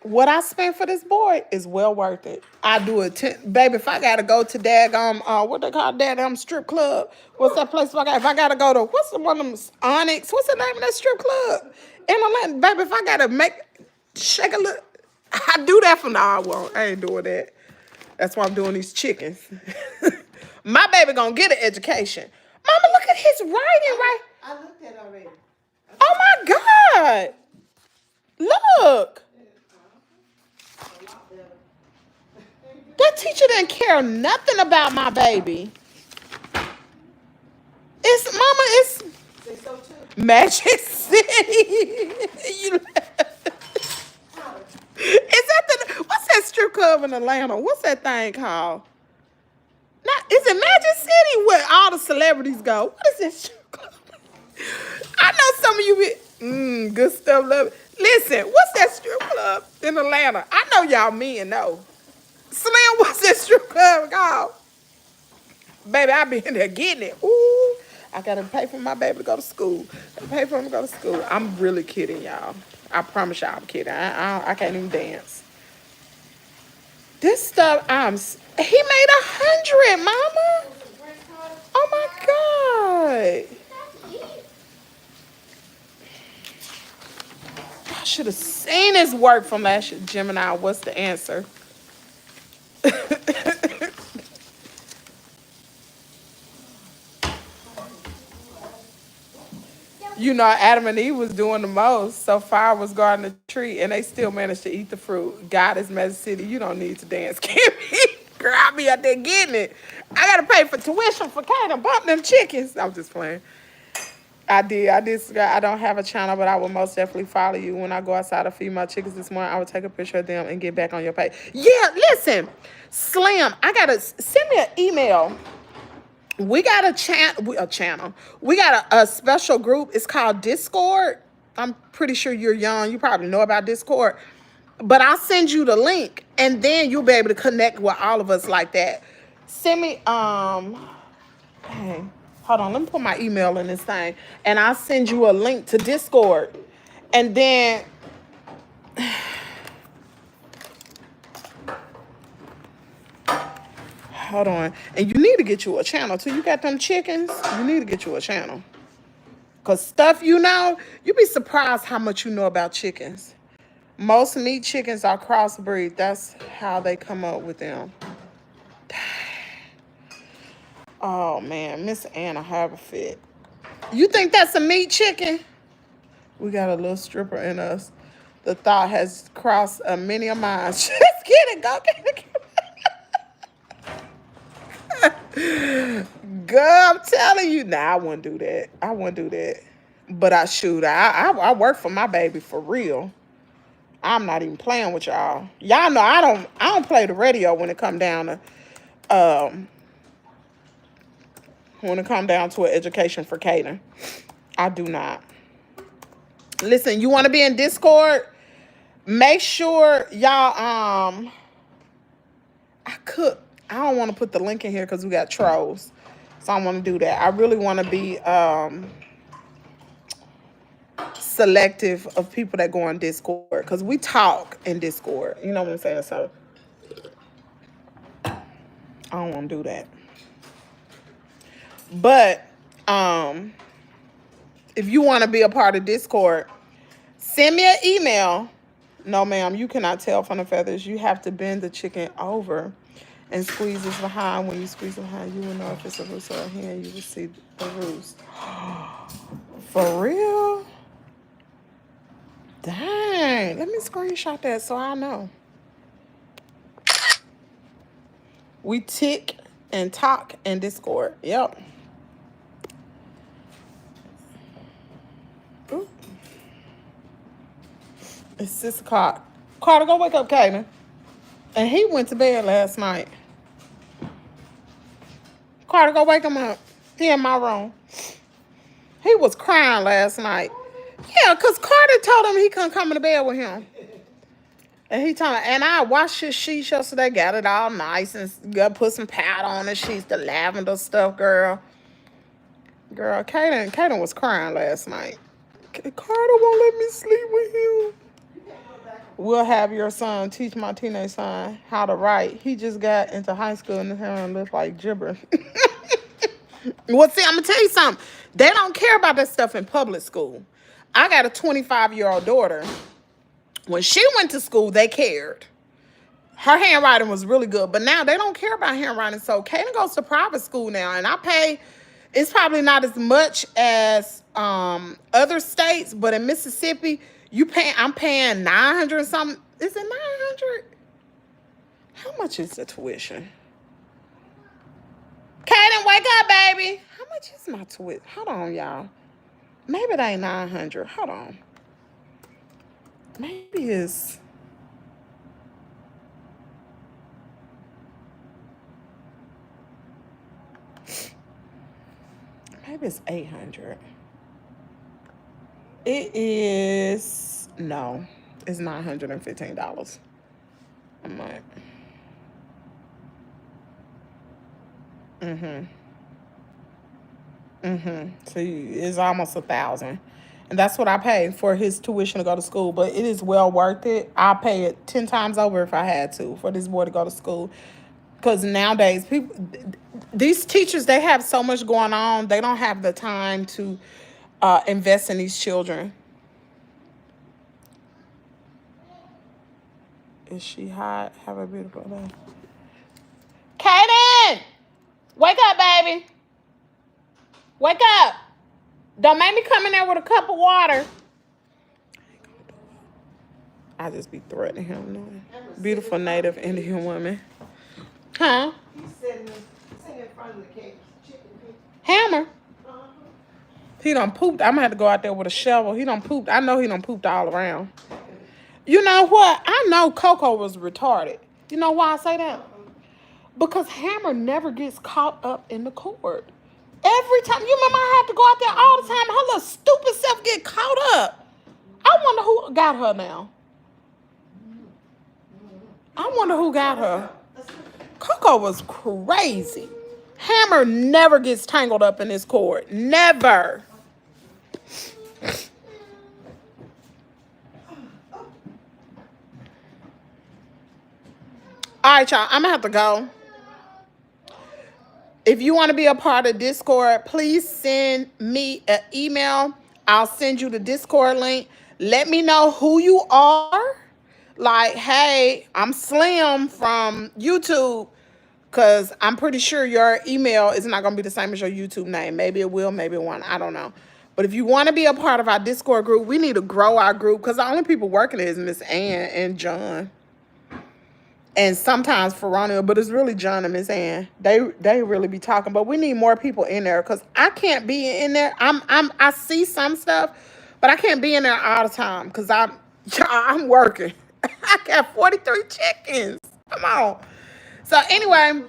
What I spent for this boy is well worth it. I do it, baby. If I gotta go to daggum, what they call daggum strip club? What's that place? If I gotta go to what's the one of them Onyx? What's the name of that strip club? In Atlanta, baby. If I gotta shake a little, I do that for now. I won't. I ain't doing that. That's why I'm doing these chickens. My baby gonna get an education. Mama, look at his writing, right? I looked at it already. Oh my God! Look. That teacher didn't care nothing about my baby. It's Magic City. What's that strip club in Atlanta? What's that thing called? Is it Magic City where all the celebrities go? What is that strip club? I know some of you good stuff, love it. Listen, what's that strip club in Atlanta. I know y'all men know. Slim, what's that strip club called? Baby, I be in there getting it. Ooh, I gotta pay for my baby to go to school. Pay for him to go to school. I'm really kidding, y'all. I promise y'all I'm kidding. I can't even dance. This stuff, he made 100, mama. Oh my God. I should have seen his work from last year. Gemini, what's the answer? You know, Adam and Eve was doing the most. So fire was guarding the tree, and they still managed to eat the fruit. God is Magic City. You don't need to dance, Kimmy. Girl, I be out there getting it. I gotta pay for tuition for Kate and bump them chickens. I'm just playing. I did. I don't have a channel, but I will most definitely follow you. When I go outside to feed my chickens this morning, I will take a picture of them and get back on your page. Yeah, listen, Slim, I gotta send me an email. We got a channel. We got a special group. It's called Discord. I'm pretty sure you're young. You probably know about Discord. But I'll send you the link, and then you'll be able to connect with all of us like that. Send me, hey, hold on. Let me put my email in this thing, and I'll send you a link to Discord. And then hold on. And you need to get you a channel too. You got them chickens? You need to get you a channel. Because stuff you know, you'd be surprised how much you know about chickens. Most meat chickens are crossbreed. That's how they come up with them. Oh, man. Miss Anna Haverford. You think that's a meat chicken? We got a little stripper in us. The thought has crossed many of mine. Just get it. Go get it. Girl, I'm telling you. Nah, I wouldn't do that. I wouldn't do that. But I work for my baby for real. I'm not even playing with y'all. Y'all know I don't play the radio when it come down to an education for Kaden. I do not. Listen, you want to be in Discord? Make sure y'all I don't want to put the link in here because we got trolls. So I don't want to do that. I really want to be selective of people that go on Discord because we talk in Discord. You know what I'm saying? So I don't want to do that. But if you want to be a part of Discord, send me an email. No, ma'am, you cannot tell from the feathers. You have to bend the chicken over and squeeze it behind. When you squeeze it behind, you will know if it's a rooster or a hen. You will see the roost. For real? Dang. Let me screenshot that so I know. We tick and talk in Discord. Yep. Ooh. It's 6 o'clock. Carter, go wake up Kaden. And he went to bed last night. Carter, go wake him up. He in my room. He was crying last night. Yeah, because Carter told him he couldn't come to bed with him. And he told me, and I washed his sheets yesterday, got it all nice, and got put some powder on the sheets, the lavender stuff, girl. Girl, Kaden was crying last night. Carter won't let me sleep with him. We'll have your son teach my teenage son how to write. He just got into high school and his hair looks like gibberish. Well, see, I'm going to tell you something. They don't care about that stuff in public school. I got a 25-year-old daughter. When she went to school, they cared. Her handwriting was really good, but now they don't care about handwriting. So Kaden goes to private school now, and I pay. It's probably not as much as other states, but in Mississippi, I'm paying $900 something. Is it $900? How much is the tuition? Kaden, wake up, baby. How much is my tuition? Hold on, y'all. Maybe it ain't $900. Hold on. Maybe it's. Maybe it's $800. It is. No. It's $915. I'm like, see, it's almost $1,000. And that's what I pay for his tuition to go to school. But it is well worth it. I'll pay it 10 times over if I had to for this boy to go to school. Because nowadays, these teachers, they have so much going on. They don't have the time to invest in these children. Is she hot? Have a beautiful day. Kaden! Wake up, baby. Wake up. Don't make me come in there with a cup of water. I just be threatening him. No. Beautiful native Indian woman. Huh? He's sitting in front of the cage. Hammer? He done pooped. I'm going to have to go out there with a shovel. He done pooped. I know he done pooped all around. You know what? I know Coco was retarded. You know why I say that? Because Hammer never gets caught up in the cord. Every time, you remember I had to go out there all the time. Her little stupid self get caught up. I wonder who got her now. I wonder who got her. Coco was crazy. Hammer never gets tangled up in this cord. Never. All right, y'all. I'm going to have to go. If you want to be a part of Discord, please send me an email. I'll send you the Discord link. Let me know who you are. Like, hey, I'm Slim from YouTube. Because I'm pretty sure your email is not going to be the same as your YouTube name. Maybe it will, maybe it won't. I don't know. But if you want to be a part of our Discord group, we need to grow our group. Because the only people working is Miss Ann and John. And sometimes Veronica, but it's really John and Miss Ann. They really be talking, but we need more people in there because I can't be in there. I see some stuff, but I can't be in there all the time because I'm working. I got 43 chickens. Come on. So anyway,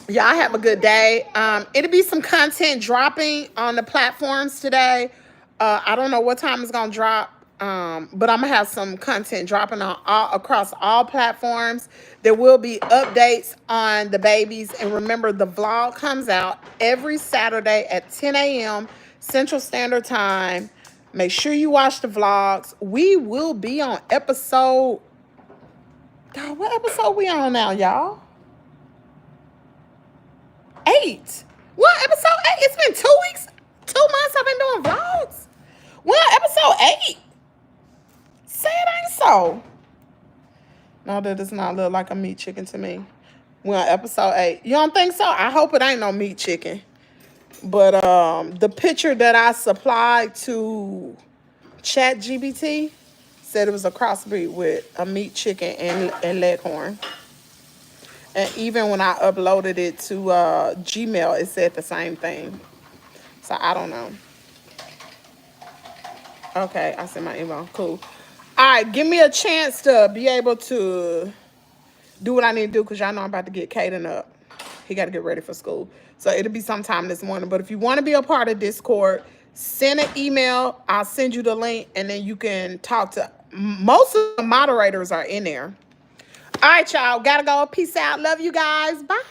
y'all have a good day. It'll be some content dropping on the platforms today. I don't know what time it's gonna drop. But I'm going to have some content dropping on across all platforms. There will be updates on the babies. And remember, the vlog comes out every Saturday at 10 a.m. Central Standard Time. Make sure you watch the vlogs. We will be on episode... God, what episode we on now, y'all? 8. What, episode 8? It's been 2 weeks, 2 months I've been doing vlogs. We're on episode 8. Say it ain't so. No, that does not look like a meat chicken to me. We're on episode 8. You don't think so? I hope it ain't no meat chicken. But the picture that I supplied to ChatGPT said it was a crossbreed with a meat chicken and leghorn. And even when I uploaded it to Gmail, it said the same thing. So I don't know. Okay, I sent my email. Cool. All right, give me a chance to be able to do what I need to do because y'all know I'm about to get Caden up. He got to get ready for school. So it'll be sometime this morning. But if you want to be a part of Discord, send an email. I'll send you the link, and then you can talk to... Most of the moderators are in there. All right, y'all. Got to go. Peace out. Love you guys. Bye.